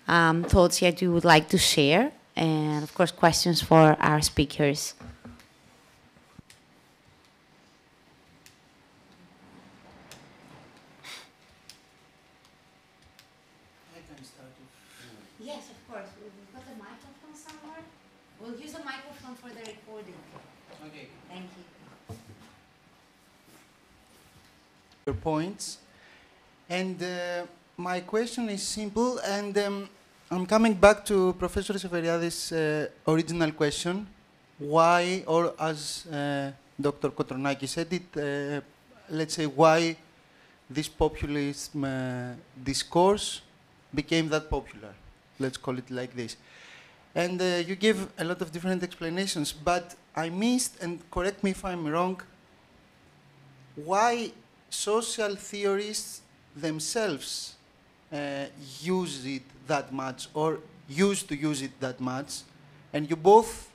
thoughts that you would like to share, and of course, questions for our speakers. Yes, of course. We've got a microphone somewhere. We'll use a microphone for the recording. Okay. Thank you. Your points. And my question is simple, and I'm coming back to Professor Seferiades' original question. Why, or as Dr. Kotronaki said it, let's say why this populism discourse became that popular. Let's call it like this. And you give a lot of different explanations, but I missed, and correct me if I'm wrong, why social theorists themselves use it that much, or used to use it that much, and you both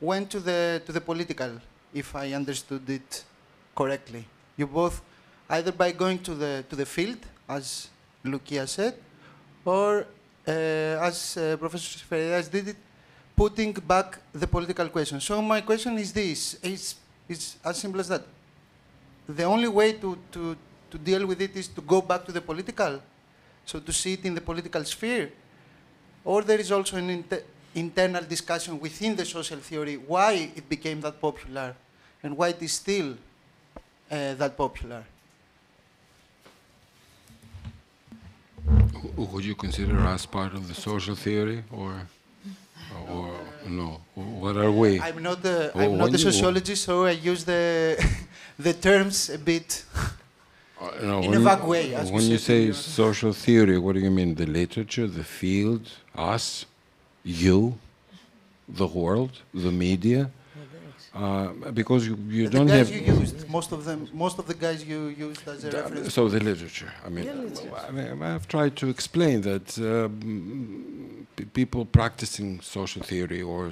went to the political, if I understood it correctly. You both, either by going to the field, as Loukia said, or as Professor Seferiades did it, putting back the political question. So my question is this, it's as simple as that. The only way to deal with it is to go back to the political, so to see it in the political sphere, or there is also an internal discussion within the social theory why it became that popular and why it is still that popular. Would you consider us part of the social theory, or No. What are we? I'm not the sociologist, so I use the the terms a bit no, in a vague way. As when you say social theory, what do you mean? The literature, the field, us, you, the world, the media? Because you don't have... The guys you used, most of the guys you used as a reference. So the literature. I mean, I've tried to explain that people practicing social theory or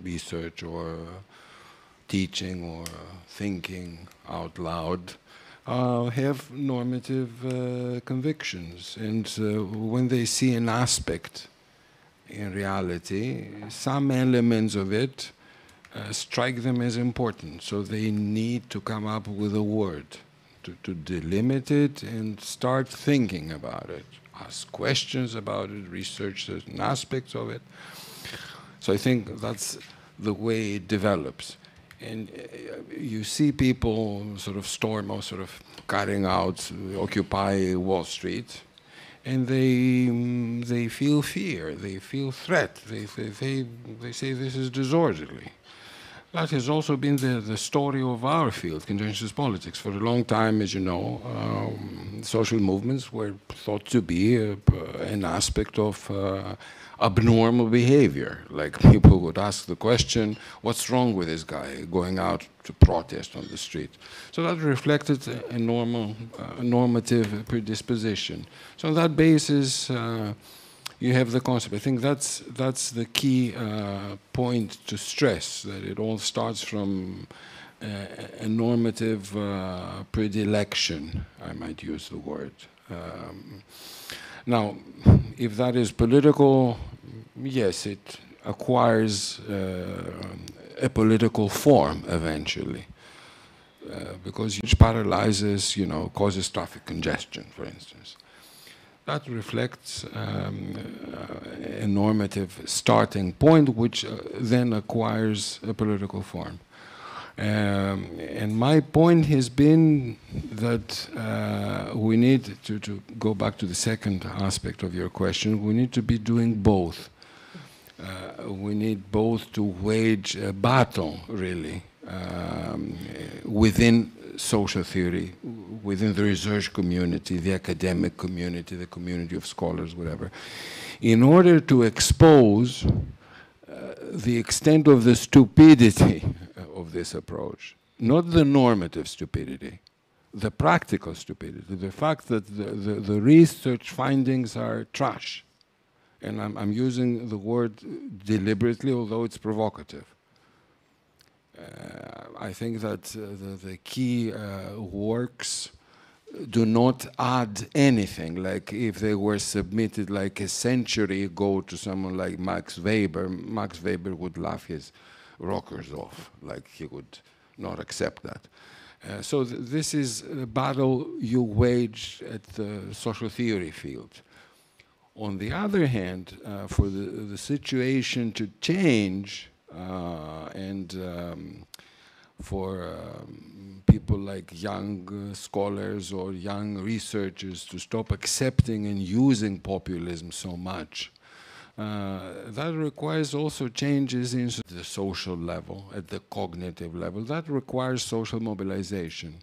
research or teaching or thinking out loud have normative convictions. And when they see an aspect in reality, some elements of it strike them as important, so they need to come up with a word to delimit it and start thinking about it, ask questions about it, research certain aspects of it. So I think that's the way it develops. And you see people sort of storm or sort of carrying out, occupy Wall Street, and they feel fear, they feel threat, they say this is disorderly. That has also been the story of our field, contentious politics. For a long time, as you know, social movements were thought to be an aspect of abnormal behavior. Like people would ask the question, what's wrong with this guy going out to protest on the street? So that reflected a normative predisposition. So on that basis, you have the concept. I think that's the key point to stress, that it all starts from a normative predilection, I might use the word. Now, if that is political, yes, it acquires a political form eventually, because it paralyzes, causes traffic congestion, for instance. That reflects a normative starting point, which then acquires a political form. And my point has been that we need to go back to the second aspect of your question. We need to be doing both. We need both to wage a battle, really, within social theory, within the research community, the academic community, the community of scholars, whatever, in order to expose the extent of the stupidity of this approach, not the normative stupidity, the practical stupidity, the fact that the research findings are trash. And I'm using the word deliberately, although it's provocative. I think that the key works do not add anything. Like if they were submitted like a century ago to someone like Max Weber would laugh his rockers off, like he would not accept that. So this is a battle you wage at the social theory field. On the other hand, for the situation to change, and for people like young scholars or young researchers to stop accepting and using populism so much, that requires also changes in the social level, at the cognitive level. That requires social mobilization.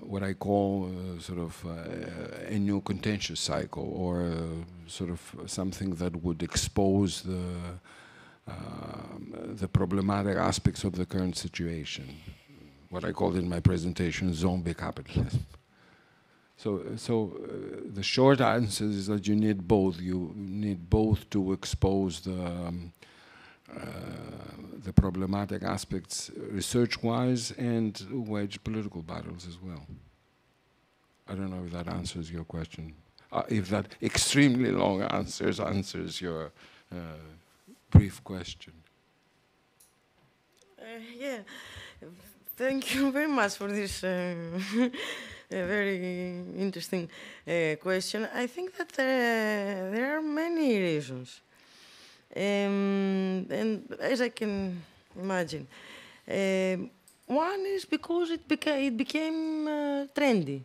What I call sort of a new contentious cycle, or sort of something that would expose the problematic aspects of the current situation. What I called in my presentation zombie capitalism. So the short answer is that you need both. You need both to expose the problematic aspects research-wise and wage political battles as well. I don't know if that answers your question. If that extremely long answers your brief question. Yeah, thank you very much for this very interesting question. I think that there are many reasons. And as I can imagine, one is because it became trendy.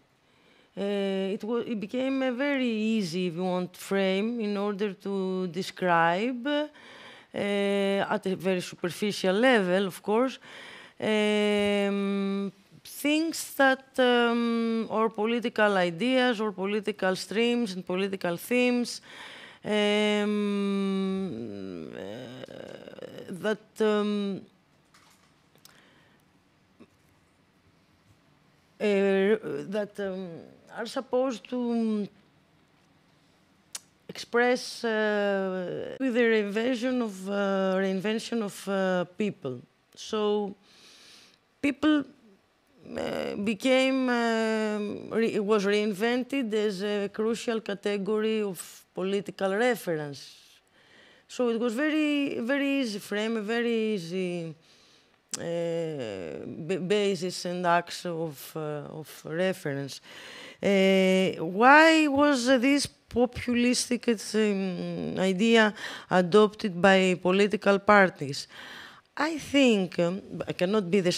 it became a very easy, if you want, frame in order to describe at a very superficial level, of course, things that, or political ideas, or political streams and political themes that are supposed to express with the reinvention of people. So people was reinvented as a crucial category of political reference. So it was very easy frame, a very easy basis and axe of reference. Why was this populistic idea adopted by political parties? I think I cannot be the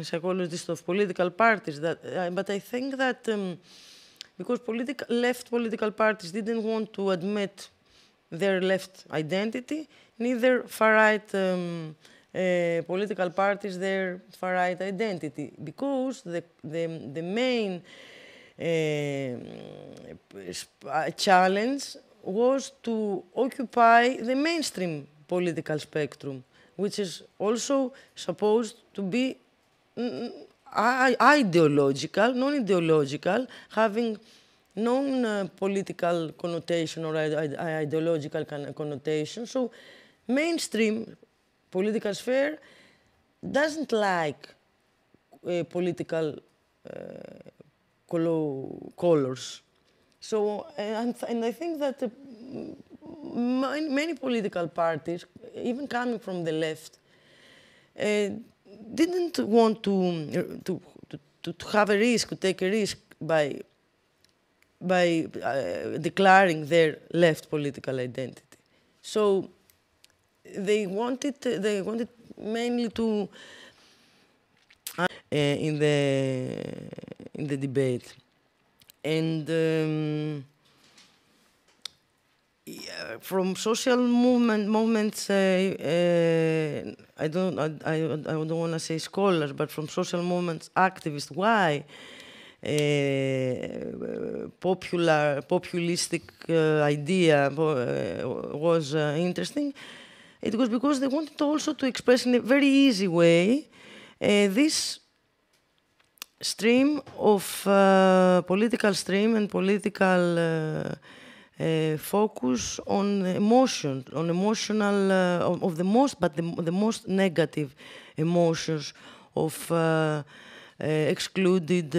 psychologist of political parties, but I think that because left political parties didn't want to admit their left identity, neither far-right political parties their far-right identity, because the main challenge was to occupy the mainstream political spectrum, which is also supposed to be ideological, non-ideological, having non-political connotation or ideological connotation. So mainstream political sphere doesn't like political colors. So, and I think that many political parties, even coming from the left, didn't want to have a risk, to take a risk by declaring their left political identity. So they wanted mainly to in the debate, and from social movements, I don't want to say scholars, but from social movements activists, why populistic idea was interesting. It was because they wanted also to express in a very easy way this stream of political stream and political focus on emotion, on emotional, of the most, but the most negative emotions of excluded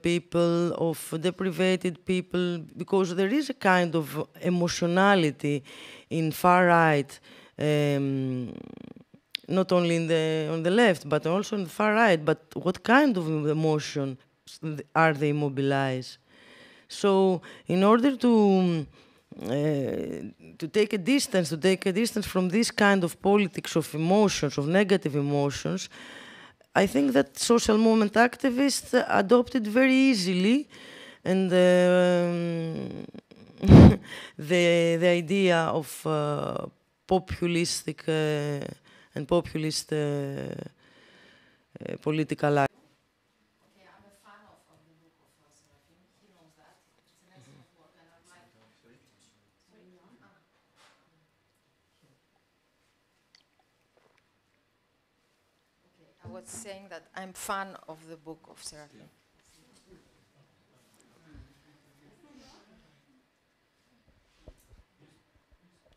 people, of deprived people, because there is a kind of emotionality in far right, not only on the left, but also in the far right. But what kind of emotion are they mobilized? So, in order to take a distance from this kind of politics of emotions, of negative emotions, I think that social movement activists adopted very easily, and the idea of populistic and populist political act. Okay, I'm a fan of the book of Seraphim. He knows that. It's an excellent work, and I'd like to... Okay, I was saying that I'm fan of the book of Seraphim.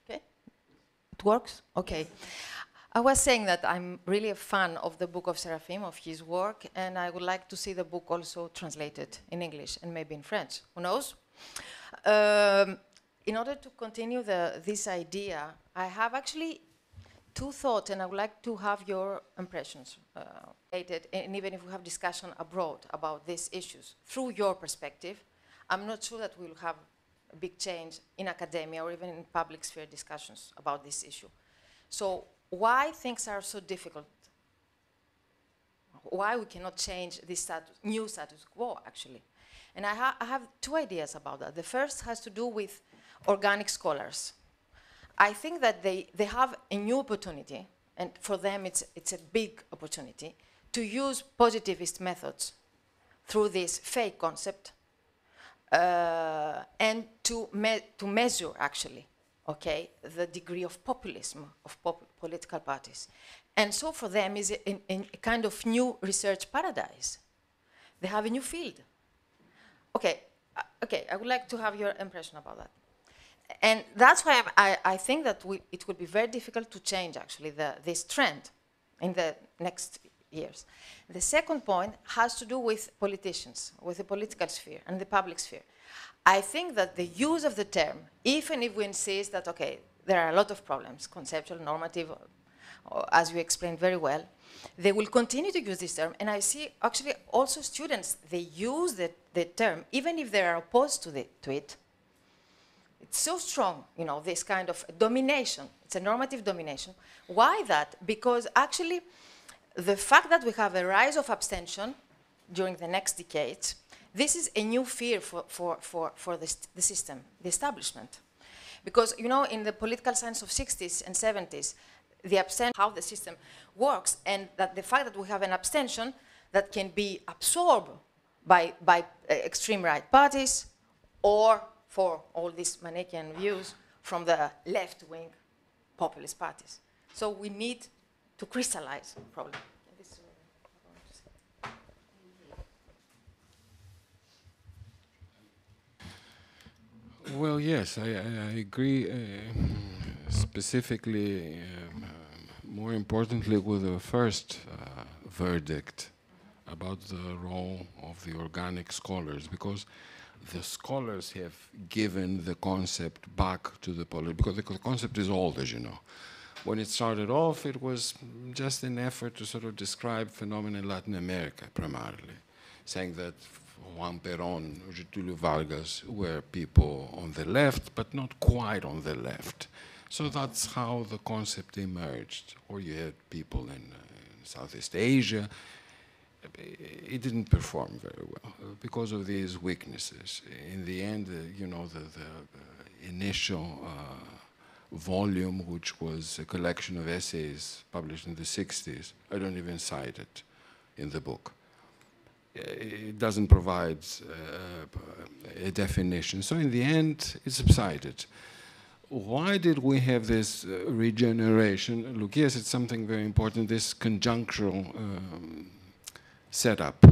Okay, it works? Okay. I was saying that I'm really a fan of the book of Seraphim, of his work, and I would like to see the book also translated in English and maybe in French. Who knows? In order to continue this idea, I have actually two thoughts, and I would like to have your impressions, and even if we have discussion abroad about these issues, through your perspective. I'm not sure that we'll have a big change in academia or even in public sphere discussions about this issue. So why things are so difficult? Why we cannot change this new status quo, actually? And I have two ideas about that. The first has to do with organic scholars. I think that they have a new opportunity, and for them it's a big opportunity, to use positivist methods through this fake concept and to measure, actually, okay, the degree of populism of political parties. And so for them is a kind of new research paradise. They have a new field. Okay, I would like to have your impression about that. And that's why I think that it will be very difficult to change, actually, this trend in the next years. The second point has to do with politicians, with the political sphere and the public sphere. I think that the use of the term, even if we insist that, okay, there are a lot of problems, conceptual, normative, as you explained very well, they will continue to use this term. And I see actually also students, they use the term, even if they are opposed to it. It's so strong, you know, this kind of domination. It's a normative domination. Why that? Because actually, the fact that we have a rise of abstention during the next decades, this is a new fear for the system, the establishment. Because, you know, in the political science of 60s and 70s, the abstention, how the system works, and that the fact that we have an abstention that can be absorbed by extreme right parties, or for all these Manichaean views from the left-wing populist parties. So we need to crystallize, probably. Well, yes, I agree specifically, more importantly, with the first verdict about the role of the organic scholars, because the scholars have given the concept back to the because the concept is old, as you know. When it started off, it was just an effort to sort of describe phenomena in Latin America, primarily, saying that Juan Perón, Getulio Vargas were people on the left, but not quite on the left. So that's how the concept emerged. Or you had people in Southeast Asia. It didn't perform very well because of these weaknesses. In the end, you know, the initial volume, which was a collection of essays published in the 60s, I don't even cite it in the book. It doesn't provide a definition. So in the end, it subsided. Why did we have this regeneration? Loukia said something very important, this conjunctural setup,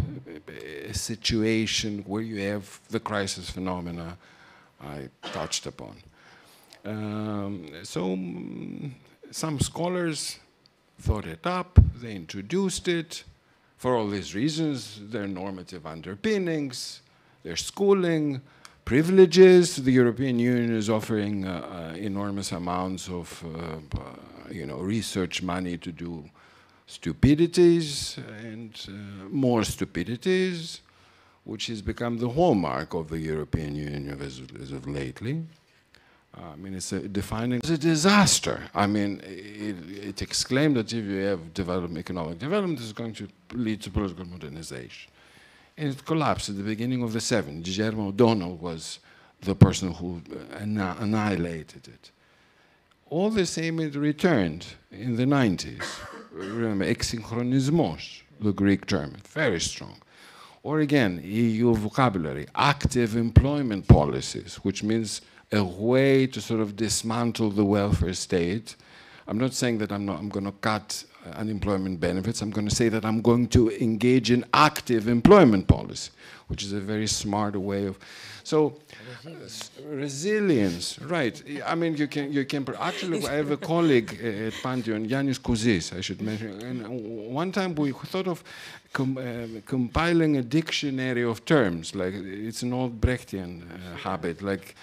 a situation where you have the crisis phenomena I touched upon. Some scholars thought it up, they introduced it, for all these reasons, their normative underpinnings, their schooling, privileges. The European Union is offering enormous amounts of you know, research money to do stupidities and more stupidities, which has become the hallmark of the European Union as of lately. I mean, it's a disaster. I mean, it exclaimed that if you have economic development, it's going to lead to political modernization. And it collapsed at the beginning of the 70s. Guillermo O'Donnell was the person who annihilated it. All the same, it returned in the 90s. Remember, exynchronismos, the Greek term, very strong. Or again, EU vocabulary, active employment policies, which means a way to sort of dismantle the welfare state. I'm not saying that I'm going to cut unemployment benefits. I'm going to say that I'm going to engage in active employment policy, which is a very smart way of. So, resilience, right? I mean, you can. Actually, I have a colleague at Pantheon, Yannis Kouzis, I should mention. And one time we thought of compiling a dictionary of terms, like it's an old Brechtian habit, like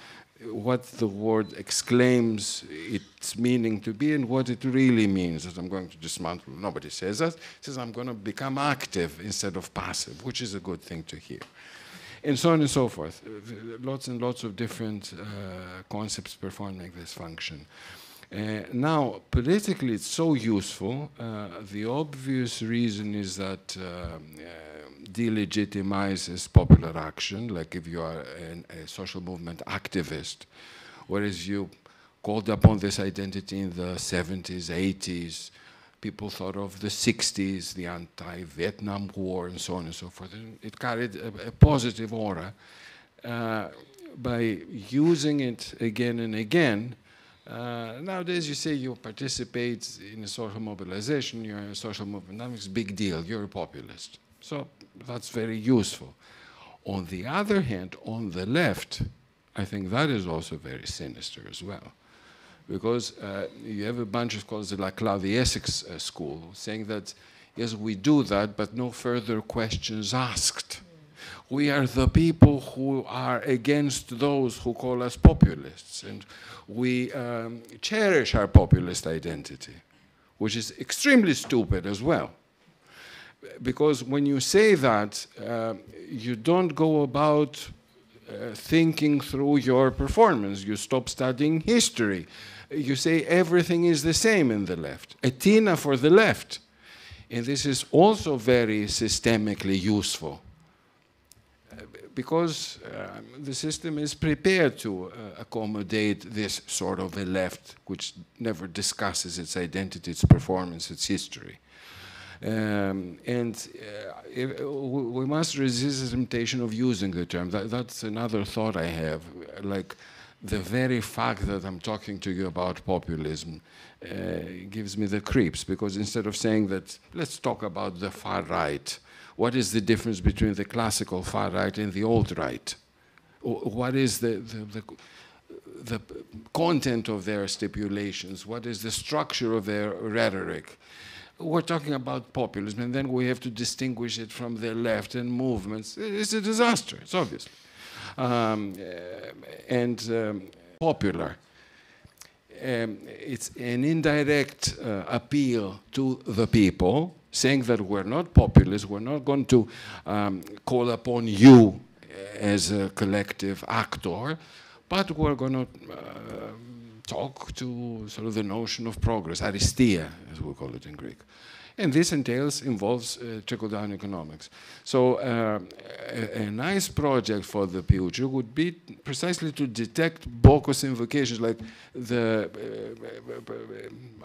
what the word exclaims its meaning to be and what it really means, that I'm going to dismantle. Nobody says that. It says I'm going to become active instead of passive, which is a good thing to hear. And so on and so forth. Lots and lots of different concepts performing this function. Now, politically, it's so useful. The obvious reason is that delegitimizes popular action, like if you are a social movement activist, whereas you called upon this identity in the 70s, 80s, people thought of the 60s, the anti-Vietnam War, and so on and so forth. And it carried a positive aura. By using it again and again, nowadays you say you participate in a social mobilization, you're a social movement, that's a big deal, you're a populist. So that's very useful. On the other hand, on the left, I think that is also very sinister as well. Because you have a bunch of scholars like the Essex school saying that, yes, we do that, but no further questions asked. We are the people who are against those who call us populists, and we cherish our populist identity, which is extremely stupid as well. Because when you say that, you don't go about thinking through your performance. You stop studying history. You say everything is the same in the left. Athena for the left. And this is also very systemically useful. Because the system is prepared to accommodate this sort of a left, which never discusses its identity, its performance, its history. We must resist the temptation of using the term. That's another thought I have. Like, the very fact that I'm talking to you about populism gives me the creeps, because instead of saying that, let's talk about the far right, what is the difference between the classical far right and the old right? What is the content of their stipulations? What is the structure of their rhetoric? We're talking about populism, and then we have to distinguish it from the left and movements. It's a disaster, it's obvious. Popular. It's an indirect appeal to the people, saying that we're not populists, we're not going to call upon you as a collective actor, but we're going to talk to sort of the notion of progress, aristia, as we call it in Greek. And this involves trickle-down economics. So a nice project for the future would be precisely to detect bogus invocations, like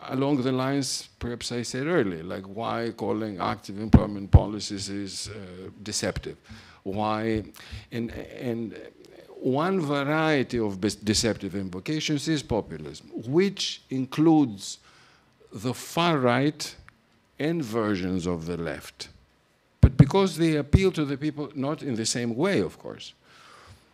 along the lines perhaps I said earlier, like why calling active employment policies is deceptive. Why, and one variety of deceptive invocations is populism, which includes the far right and versions of the left. But because they appeal to the people, not in the same way, of course.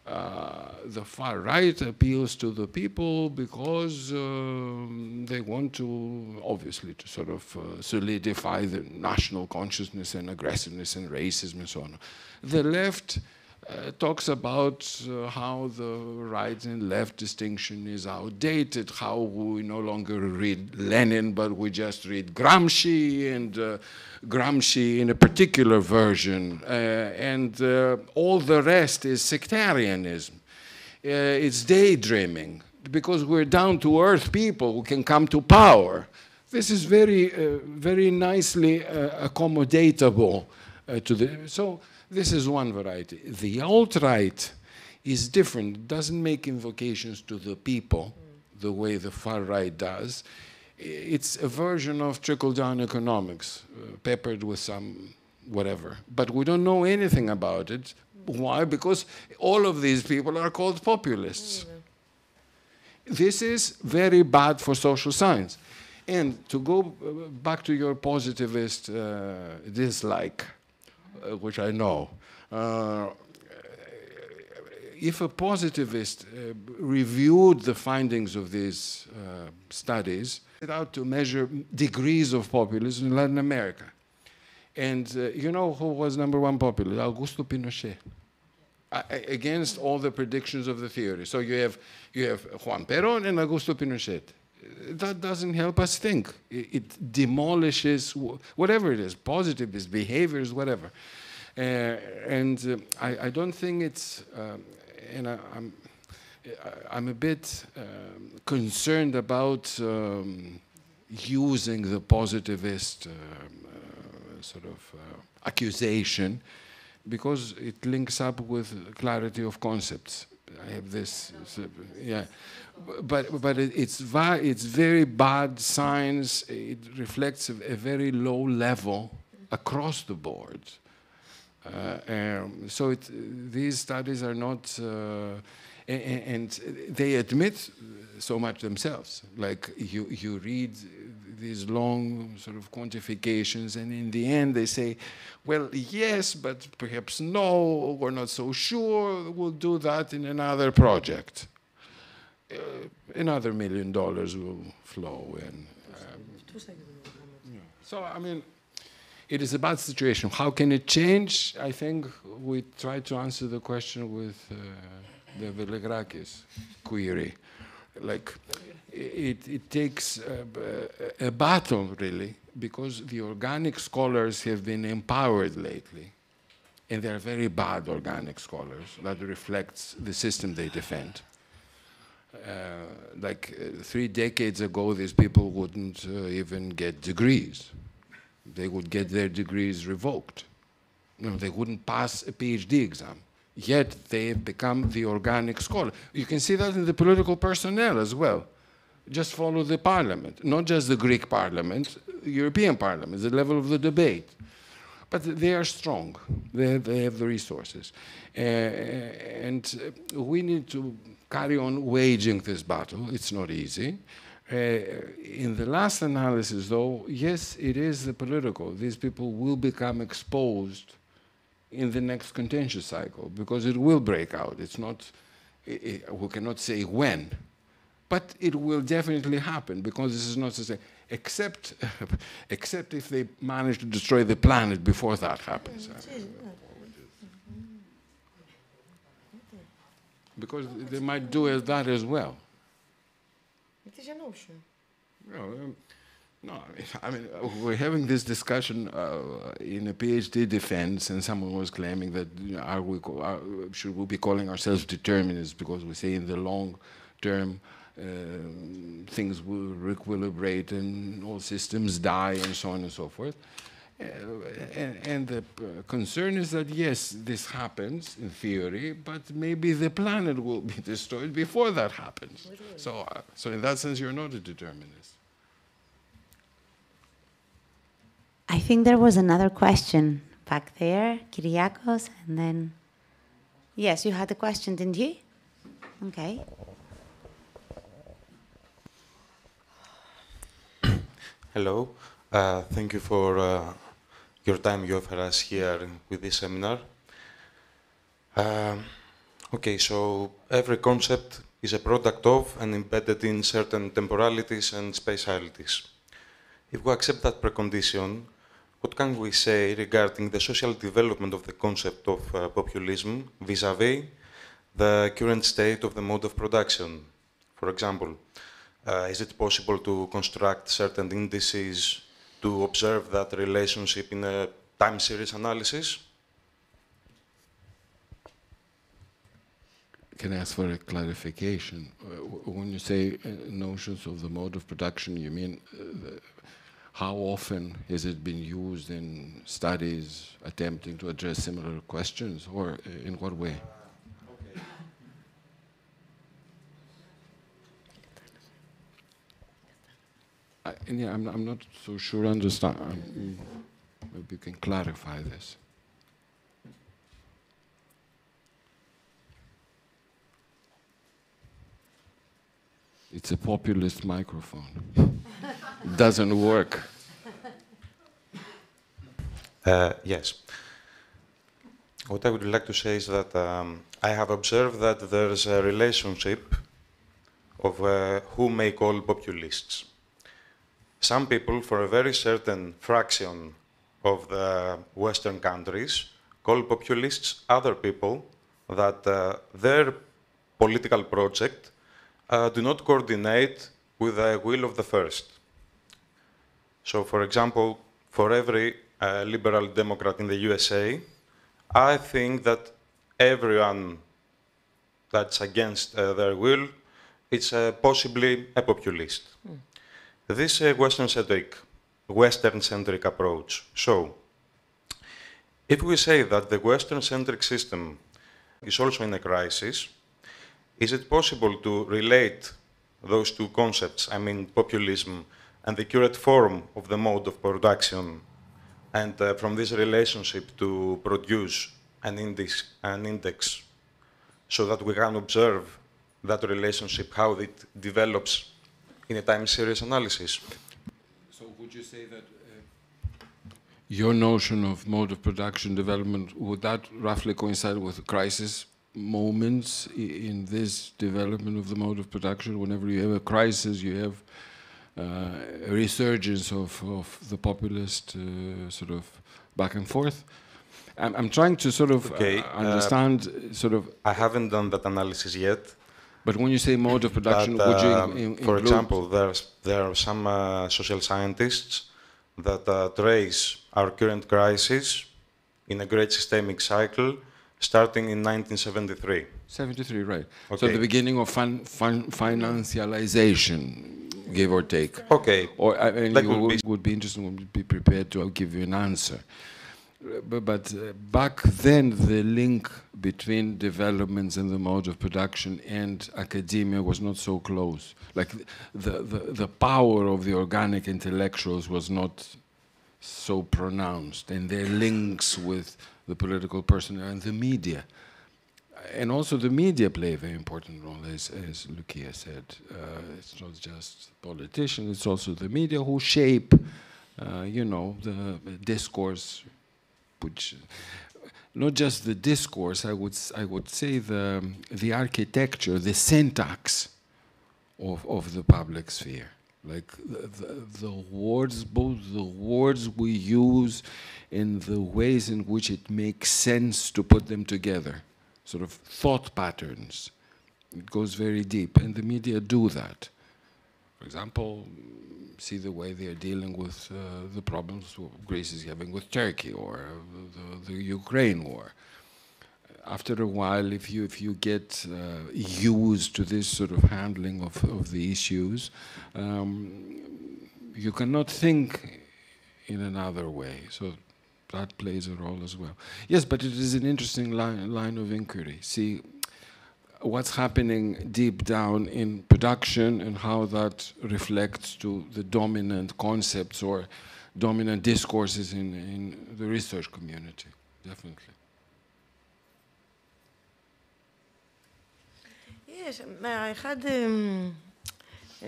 The far right appeals to the people because they want to, obviously, to sort of solidify the national consciousness and aggressiveness and racism and so on. The left talks about how the right and left distinction is outdated, how we no longer read Lenin, but we just read Gramsci, and Gramsci in a particular version, and all the rest is sectarianism. It's daydreaming, because we're down-to-earth people who can come to power. This is very, very nicely accommodatable to the... So, this is one variety. The alt-right is different. It doesn't make invocations to the people the way the far right does. It's a version of trickle-down economics, peppered with some whatever. But we don't know anything about it. Why? Because all of these people are called populists. This is very bad for social science. And to go back to your positivist dislike, which I know. If a positivist reviewed the findings of these studies, set out to measure degrees of populism in Latin America. And you know who was #1 populist? Augusto Pinochet. Against all the predictions of the theory. So you have Juan Perón and Augusto Pinochet. That doesn't help us think. It demolishes whatever it is, positivist behaviors, whatever. I don't think it's, and I'm a bit concerned about using the positivist sort of accusation, because it links up with clarity of concepts. I have this, yeah, but it's very bad science. It reflects a very low level across the board. So these studies are not, and they admit so much themselves. Like you read these long sort of quantifications, and in the end they say, well, yes, but perhaps no, we're not so sure, we'll do that in another project. Another $1 million will flow in. So, I mean, it is a bad situation. How can it change? I think we try to answer the question with the Velegrakis query. Like, it takes a battle, really, because the organic scholars have been empowered lately, and they're very bad organic scholars. That reflects the system they defend. Like 3 decades ago, these people wouldn't even get degrees. They would get their degrees revoked. No, they wouldn't pass a PhD exam. Yet they have become the organic scholar. You can see that in the political personnel as well. Just follow the parliament, not just the Greek parliament, European parliament, the level of the debate. But they are strong. They have the resources. And we need to carry on waging this battle. It's not easy. In the last analysis, though, yes, it is the political. These people will become exposed in the next contentious cycle, because it will break out. It's not, we cannot say when, but it will definitely happen, because this is not to say, except if they manage to destroy the planet before that happens. Because they might do that as well. It is an option. No, I mean, we're having this discussion in a PhD defense, and someone was claiming that, you know, should we be calling ourselves determinists because we say in the long term things will re-equilibrate and all systems die and so on and so forth. And the concern is that, yes, this happens in theory, but maybe the planet will be destroyed before that happens. So in that sense, you're not a determinist. I think there was another question back there, Kyriakos, and then... Yes, you had a question, didn't you? Okay. Hello. Thank you for your time you offer us here with this seminar. Okay, so every concept is a product of and embedded in certain temporalities and spatialities. If we accept that precondition, what can we say regarding the social development of the concept of populism vis-à-vis the current state of the mode of production? For example, is it possible to construct certain indices to observe that relationship in a time series analysis? Can I ask for a clarification? When you say notions of the mode of production, you mean how often has it been used in studies attempting to address similar questions, or in what way? Yeah, I'm not so sure I understand. Maybe you can clarify this. It's a populist microphone. Doesn't work. Yes. What I would like to say is that I have observed that there's a relationship of who may call populists. Some people, for a very certain fraction of the Western countries, call populists other people that their political project do not coordinate with the will of the first. So, for example, for every liberal Democrat in the USA, I think that everyone that's against their will, it's possibly a populist. This Western-centric approach. So, if we say that the Western-centric system is also in a crisis, is it possible to relate those two concepts, I mean populism and the current form of the mode of production, and from this relationship to produce an index so that we can observe that relationship, how it develops in a time series analysis? So would you say that your notion of mode of production development, would that roughly coincide with crisis moments in this development of the mode of production? Whenever you have a crisis, you have a resurgence of the populist sort of back and forth. I'm trying to sort of understand sort of... I haven't done that analysis yet. But when you say mode of production, would you include... For example, there are some social scientists that trace our current crisis in a great systemic cycle starting in 1973. 73, right. Okay. So the beginning of financialization, give or take. Okay. Or I mean, it would be interesting, would be prepared to give you an answer. But back then, the link between developments and the mode of production and academia was not so close. Like the power of the organic intellectuals was not so pronounced, and their links with the political personnel and the media. And also the media play a very important role, as Loukia said. It's not just politicians, it's also the media who shape, you know, the discourse, which, not just the discourse, I would say the architecture, the syntax of the public sphere. Like the words, both the words we use and the ways in which it makes sense to put them together. Sort of thought patterns. It goes very deep, and the media do that. For example, see the way they are dealing with the problems Greece is having with Turkey or the Ukraine war. After a while, if you get used to this sort of handling of the issues, you cannot think in another way. So that plays a role as well. Yes, but it is an interesting line of inquiry. See what's happening deep down in production and how that reflects to the dominant concepts or dominant discourses in the research community, definitely. Yes, I had a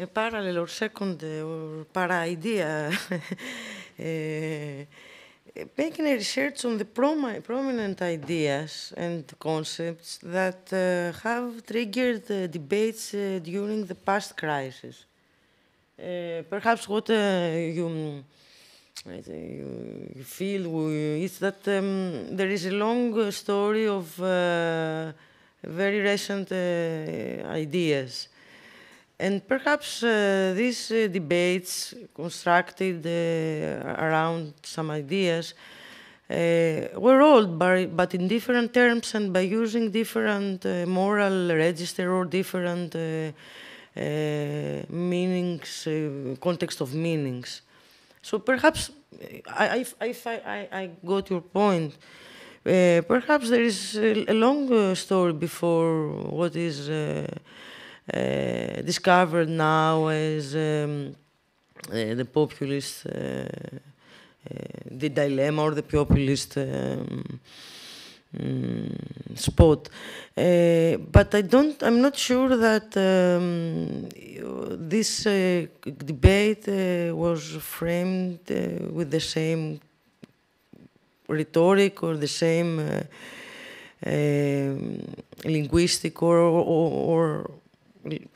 parallel or second or para-idea making a research on the prominent ideas and concepts that have triggered debates during the past crisis. Perhaps what you feel is that there is a long story of very recent ideas. And perhaps these debates constructed around some ideas were old, but in different terms and by using different moral register or different meanings, context of meanings. So perhaps, I got your point. Perhaps there is a long story before what is discovered now as the populist, the dilemma or the populist spot. But I'm not sure that this debate was framed with the same rhetoric or the same linguistic or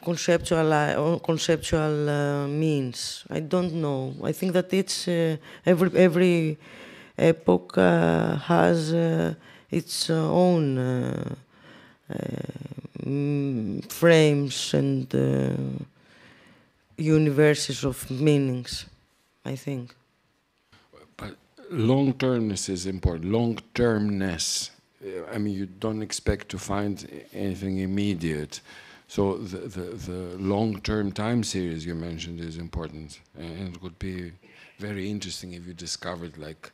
conceptual means. I don't know. I think that it's every epoch has its own frames and universes of meanings, I think. But long-termness is important. Long-termness I mean, you don't expect to find anything immediate. So the long-term time series you mentioned is important, and it would be very interesting if you discovered like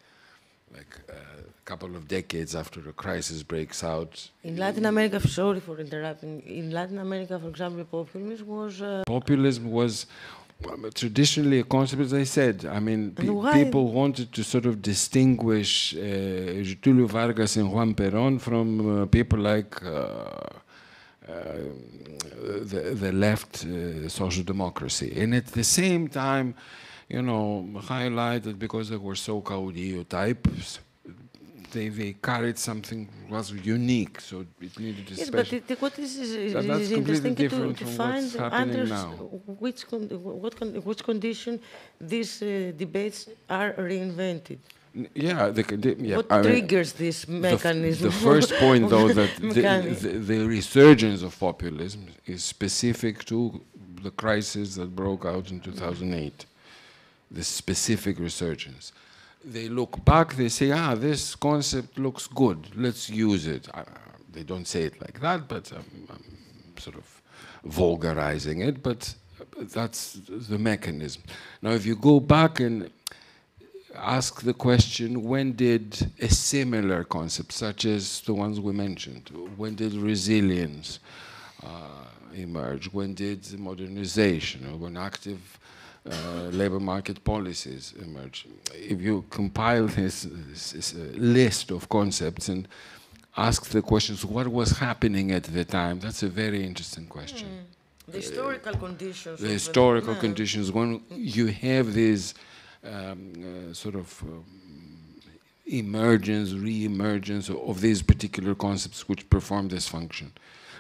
a couple of decades after a crisis breaks out. In Latin America, sorry for interrupting, in Latin America, for example, populism was... Populism was traditionally a concept, as I said. I mean, people wanted to sort of distinguish Getúlio Vargas and Juan Perón from people like the left social democracy. And at the same time, you know, highlight that because they were so caudillo types, they carried something was unique, so it needed a special... Yes, but what is that's interesting different to from find what's happening now. Which condition these debates are reinvented. Yeah, What triggers this mechanism? The first point, though, that the resurgence of populism is specific to the crisis that broke out in 2008. The specific resurgence. They look back, they say, this concept looks good, let's use it. They don't say it like that, but I'm sort of vulgarizing it, but that's the mechanism. Now, if you go back and ask the question, when did a similar concept, such as the ones we mentioned, when did resilience emerge, when did modernization, or when active labor market policies emerge? If you compile this list of concepts and ask the questions, what was happening at the time, that's a very interesting question. The historical conditions. The historical conditions, when you have these sort of emergence, re-emergence of these particular concepts which perform this function.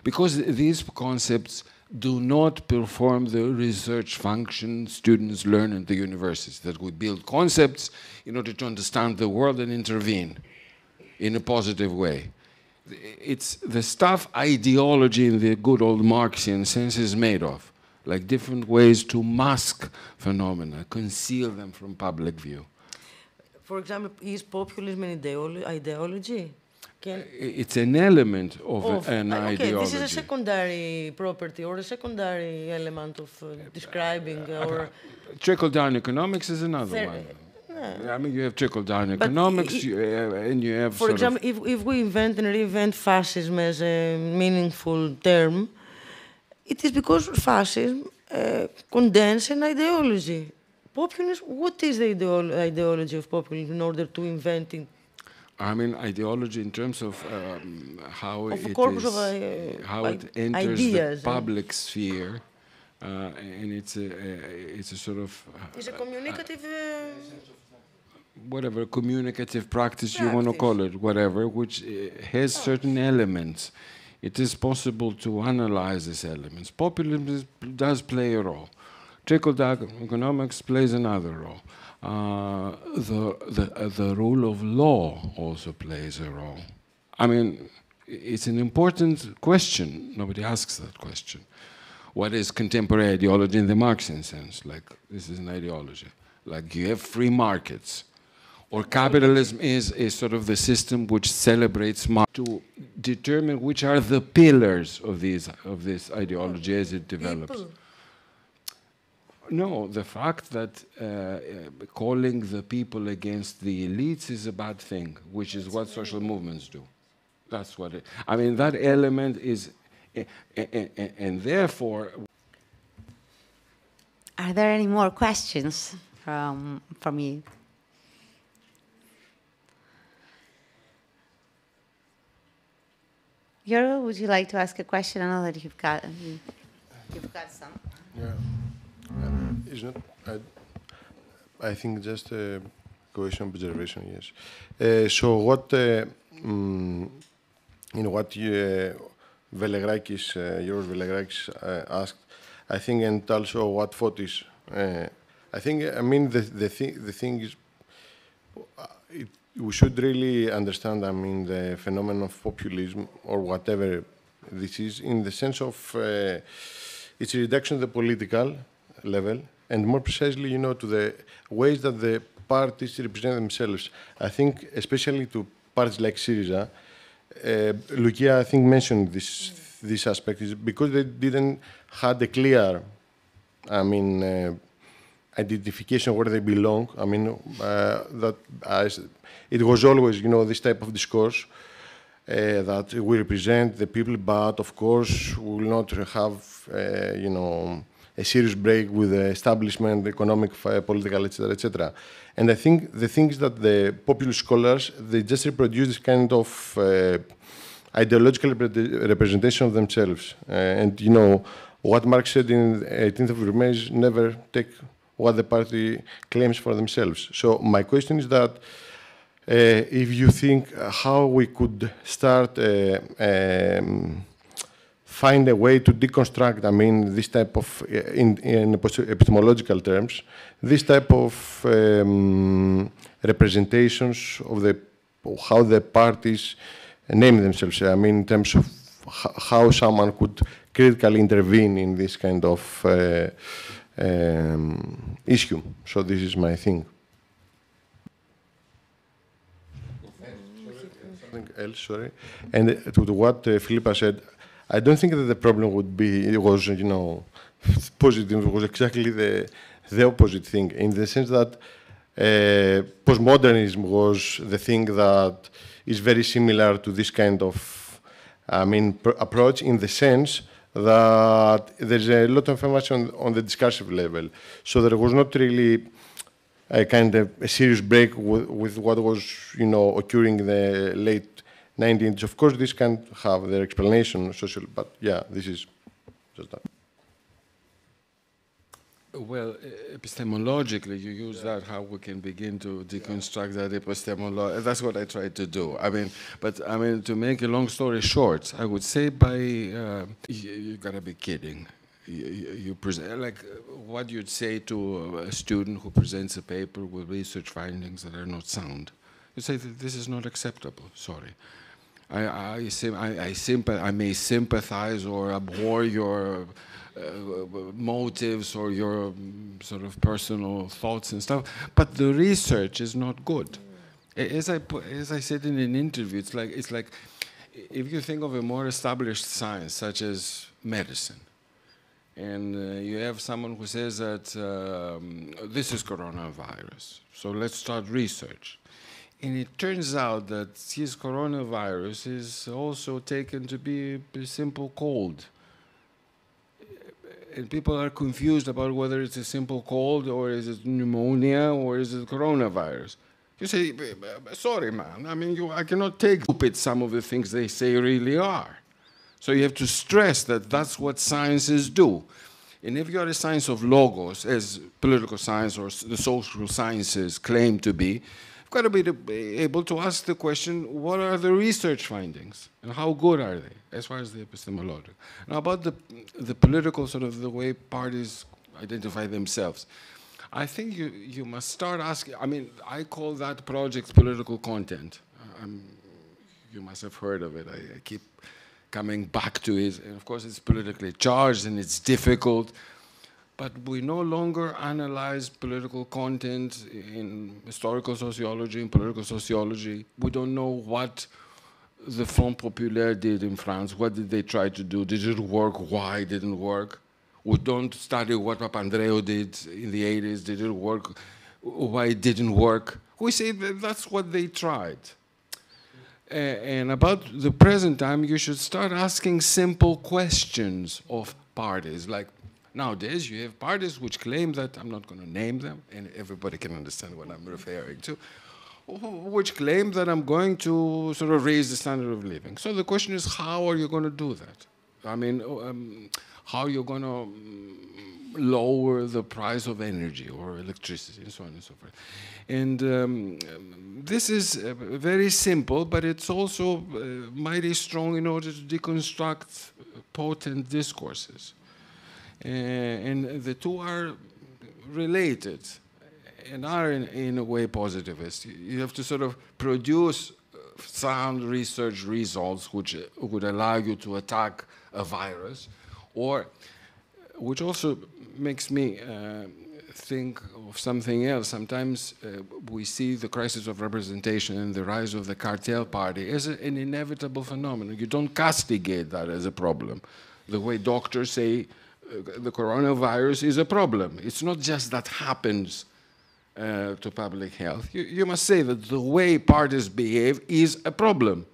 Because these concepts do not perform the research function students learn in the universities, that we build concepts in order to understand the world and intervene in a positive way. It's the stuff ideology in the good old Marxian sense is made of, like different ways to mask phenomena, conceal them from public view. For example, is populism an ideology? It's an element of an ideology. This is a secondary property or a secondary element of describing or... Trickle-down economics is another one. I mean, you have trickle-down economics, and you have... For example, if we invent and reinvent fascism as a meaningful term, it is because fascism condenses an ideology. Populism, what is the ideology of populism in order to invent it? I mean, ideology in terms of how it enters ideas, the public sphere, and it's a sort of... It's a communicative... whatever, communicative practice you want to call it, whatever, which has certain elements. It is possible to analyze these elements. Populism does play a role. Trickle-down economics plays another role. The rule of law also plays a role. I mean, it's an important question. Nobody asks that question. What is contemporary ideology in the Marxian sense? Like, this is an ideology. Like, you have free markets. Or capitalism is sort of the system which celebrates to determine which are the pillars of this ideology as it develops. People. No, the fact that calling the people against the elites is a bad thing, which is what social movements do. That's what it... I mean, that element is... And therefore... Are there any more questions from you? Yoro, would you like to ask a question? I know that you've got some. Yeah. It's not, I think just a question of observation, yes. So what, what George Velegrakis asked, I think, and also what Fotis, I think, I mean, the thing is, we should really understand, I mean, the phenomenon of populism or whatever this is, in the sense of its reduction to the political level, and more precisely, to the ways that the parties represent themselves. I think, especially to parties like Syriza, Loukia, I think, mentioned this aspect, is because they didn't had a clear, I mean, identification where they belong. I mean, it was always, you know, this type of discourse that we represent the people, but of course we will not have, you know, a serious break with the establishment, economic, political, etc., etc. And I think the thing is that the populist scholars, they just reproduce this kind of ideological representation of themselves. And, you know, what Marx said in 18th of Brumaire, never take what the party claims for themselves. So my question is that if you think how we could start find a way to deconstruct, I mean, this type of, in epistemological terms, this type of representations of how the parties name themselves. I mean, in terms of how someone could critically intervene in this kind of issue. So this is my thing. Something else, sorry. And to what Philippa said, I don't think that the problem would be, it was, you know, positive. It was exactly the opposite thing, in the sense that postmodernism was the thing that is very similar to this kind of, I mean, approach, in the sense that there's a lot of emphasis on the discursive level. So there was not really a kind of a serious break with what was, you know, occurring in the late 19th. Of course, this can have their explanation, social, but yeah, this is just that. Well, epistemologically, you use that, how we can begin to deconstruct that epistemology. That's what I tried to do. I mean, but I mean, to make a long story short, I would say by, you gotta be kidding. You present, like what you'd say to a student who presents a paper with research findings that are not sound. You say that this is not acceptable, sorry. I may sympathize or abhor your motives or your sort of personal thoughts and stuff, but the research is not good. As I said in an interview, it's like if you think of a more established science such as medicine, and you have someone who says that this is coronavirus, so let's start research. And it turns out that his coronavirus is also taken to be a simple cold. And people are confused about whether it's a simple cold or is it pneumonia or is it coronavirus. You say, sorry, man, I mean, I cannot take stupid some of the things they say really are. So you have to stress that that's what sciences do. And if you are a science of logos, as political science or the social sciences claim to be, got to be able to ask the question, what are the research findings and how good are they as far as the epistemology? Now about the political sort of the way parties identify themselves, I think you must start asking, I mean, I call that project political content. You must have heard of it. I keep coming back to it. And of course, it's politically charged and it's difficult. But we no longer analyze political content in historical sociology, in political sociology. We don't know what the Front Populaire did in France. What did they try to do? Did it work? Why it didn't work? We don't study what Papandreou did in the 80s. Did it work? Why it didn't work? We say that that's what they tried. And about the present time, you should start asking simple questions of parties, like, nowadays, you have parties which claim that, I'm not going to name them, and everybody can understand what I'm referring to, which claim that I'm going to sort of raise the standard of living. So the question is, how are you going to do that? I mean, how are you going to lower the price of energy or electricity and so on and so forth? And this is very simple, but it's also mighty strong in order to deconstruct potent discourses. And the two are related and are in a way positivist. You have to sort of produce sound research results which would allow you to attack a virus, or which also makes me think of something else. Sometimes we see the crisis of representation and the rise of the cartel party as an inevitable phenomenon. You don't castigate that as a problem. The way doctors say the coronavirus is a problem. It's not just that happens to public health. You must say that the way parties behave is a problem.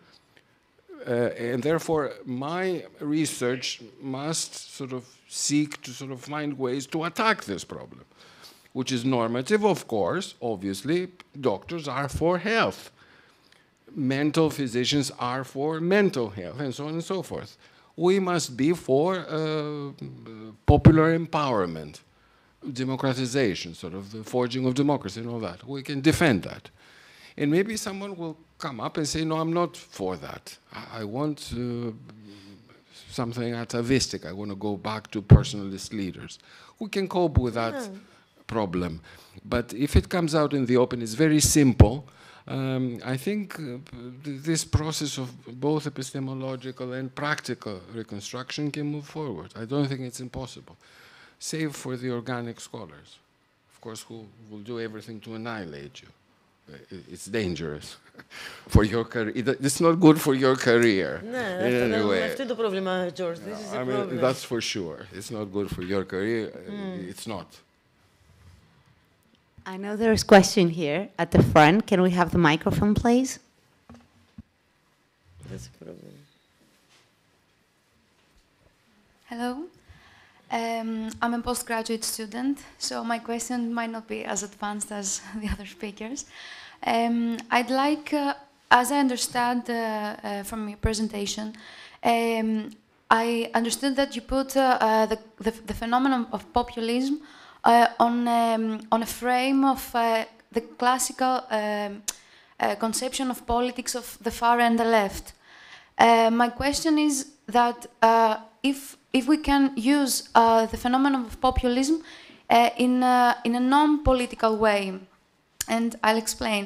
And therefore, my research must sort of seek to sort of find ways to attack this problem, which is normative, of course. Obviously, doctors are for health. Mental physicians are for mental health, and so on and so forth. We must be for popular empowerment, democratization, sort of the forging of democracy and all that. We can defend that. And maybe someone will come up and say, no, I'm not for that. I want something atavistic. I want to go back to personalist leaders. We can cope with that problem. But if it comes out in the open, it's very simple. I think this process of both epistemological and practical reconstruction can move forward. I don't think it's impossible, save for the organic scholars, of course, who will do everything to annihilate you. It's dangerous for your career. It's not good for your career. Αυτό είναι το πρόβλημα, George. This is the problem. That's for sure. It's not good for your career. It's not. I know there is a question here at the front. Can we have the microphone, please? That's a problem. Hello. I'm a postgraduate student, so my question might not be as advanced as the other speakers. I'd like, as I understand from your presentation, I understood that you put the phenomenon of populism on a frame of the classical conception of politics of the far and the left. My question is that if we can use the phenomenon of populism in a non-political way, and I'll explain.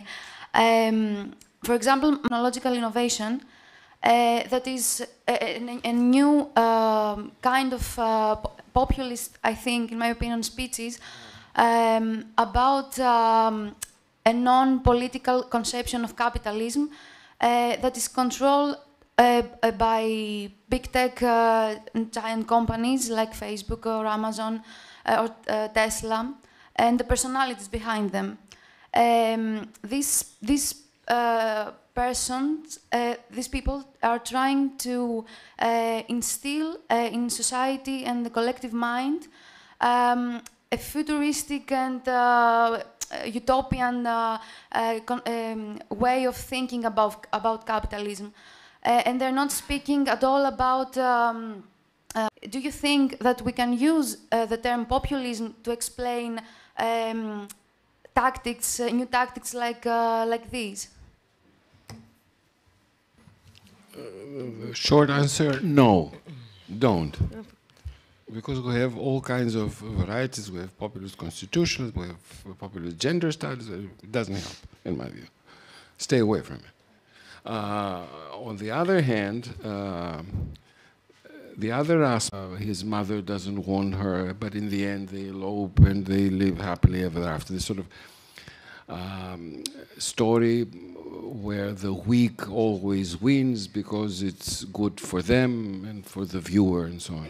For example, methodological innovation, that is a new kind of populist, I think, in my opinion, speeches about a non-political conception of capitalism that is controlled by big tech giant companies like Facebook or Amazon or Tesla and the personalities behind them. These people are trying to instill in society and the collective mind a futuristic and utopian way of thinking about capitalism. And they're not speaking at all about, do you think that we can use the term populism to explain tactics, new tactics like these? Short answer, no, don't. Because we have all kinds of varieties. We have populist constitutions, we have populist gender studies. It doesn't help, in my view. Stay away from it. On the other hand, the other aspect, his mother doesn't want her, but in the end they elope and they live happily ever after. This sort of story where the weak always wins because it's good for them and for the viewer and so on.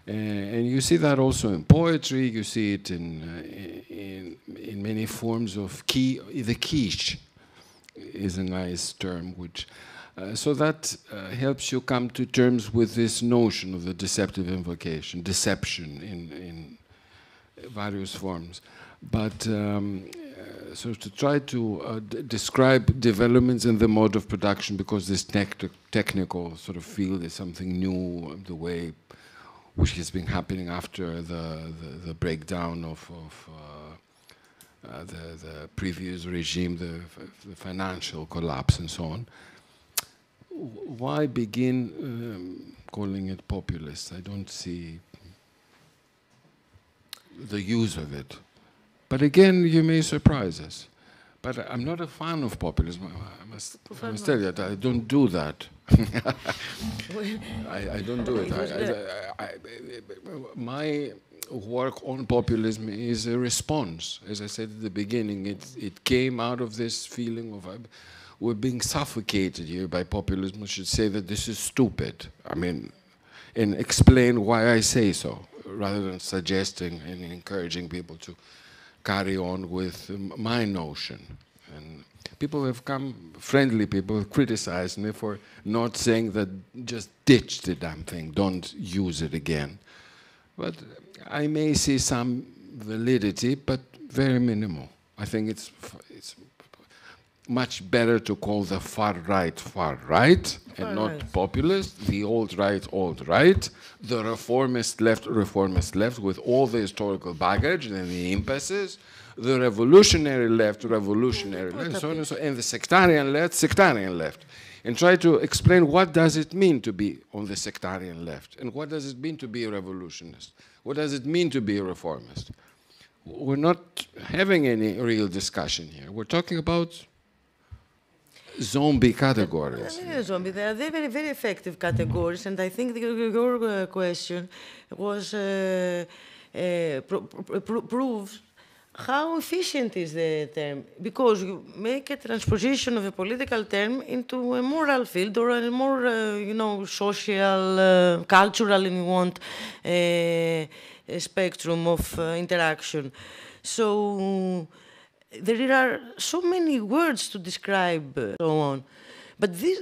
And you see that also in poetry. You see it in many forms of the quiche is a nice term, which so that helps you come to terms with this notion of the deceptive invocation, deception in various forms. But so to try to describe developments in the mode of production, because this technical sort of field is something new, the way which has been happening after the breakdown of the previous regime, the financial collapse and so on. Why begin calling it populist? I don't see the use of it. But again, you may surprise us. But I'm not a fan of populism. I must tell you that I don't do that. I don't do it. work on populism is a response. As I said at the beginning, it came out of this feeling of we're being suffocated here by populism. We should say that this is stupid. I mean, and explain why I say so, rather than suggesting and encouraging people to carry on with my notion. And people have come, friendly people, have criticized me for not saying that just ditch the damn thing, don't use it again. But I may see some validity, but very minimal. I think it's much better to call the far right, and not populist, the alt-right, the reformist left with all the historical baggage and the impasses, the revolutionary left, so on and so, and the sectarian left, and try to explain what does it mean to be on the sectarian left, and what does it mean to be a revolutionist, what does it mean to be a reformist. We're not having any real discussion here. We're talking about zombie categories. They are very, very effective categories, and I think your question was proves how efficient is the term, because you make a transposition of a political term into a moral field or a more, social, cultural, if you want, a spectrum of interaction. So there are so many words to describe so on. But this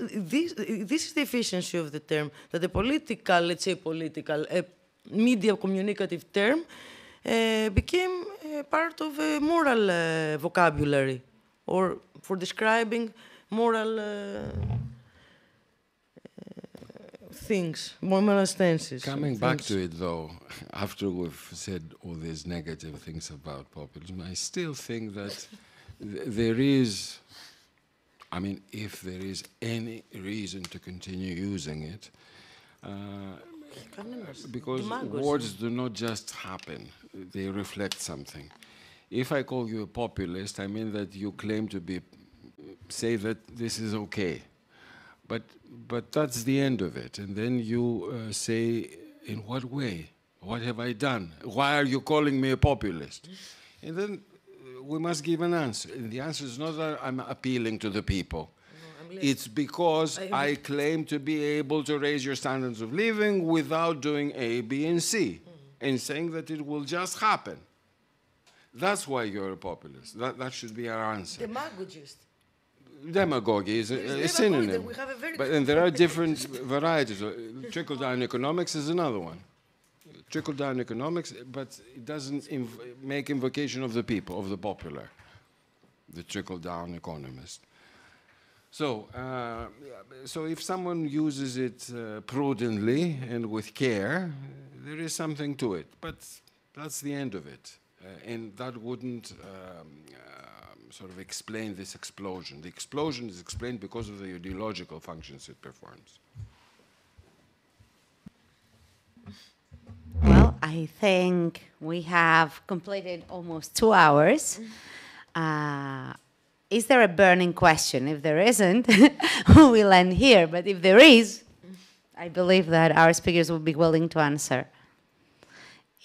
is the efficiency of the term, that the political, let's say a media communicative term became part of a moral vocabulary, or for describing moral things, moral stances. Coming back to it, though, after we've said all these negative things about populism, I still think that there is, I mean, if there is any reason to continue using it, because words do not just happen, they reflect something. If I call you a populist, I mean that you claim to be, say that this is okay. But that's the end of it. And then you say, in what way? What have I done? Why are you calling me a populist? And then we must give an answer. And the answer is not that I'm appealing to the people. It's because I claim to be able to raise your standards of living without doing A, B, and C, and saying that it will just happen. That's why you're a populist. That should be our answer. Demagogist. Demagogy is a synonym. And there are different varieties. Trickle-down economics is another one. Trickle-down economics, but it doesn't make invocation of the people, of the popular, the trickle-down economist. So, so if someone uses it prudently and with care, there is something to it. But that's the end of it. And that wouldn't sort of explain this explosion. The explosion is explained because of the ideological functions it performs. Well, I think we have completed almost 2 hours. Is there a burning question? If there isn't, we'll end here. But if there is, I believe that our speakers will be willing to answer.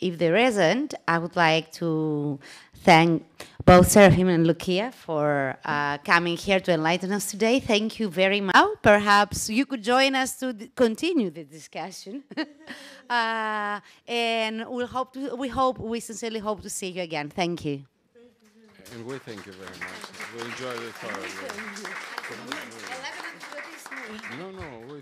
If there isn't, I would like to thank both Seraphim and Loukia for coming here to enlighten us today. Thank you very much. Perhaps you could join us to continue the discussion. And we sincerely hope to see you again. Thank you. And we thank you very much. We enjoyed it thoroughly. No, we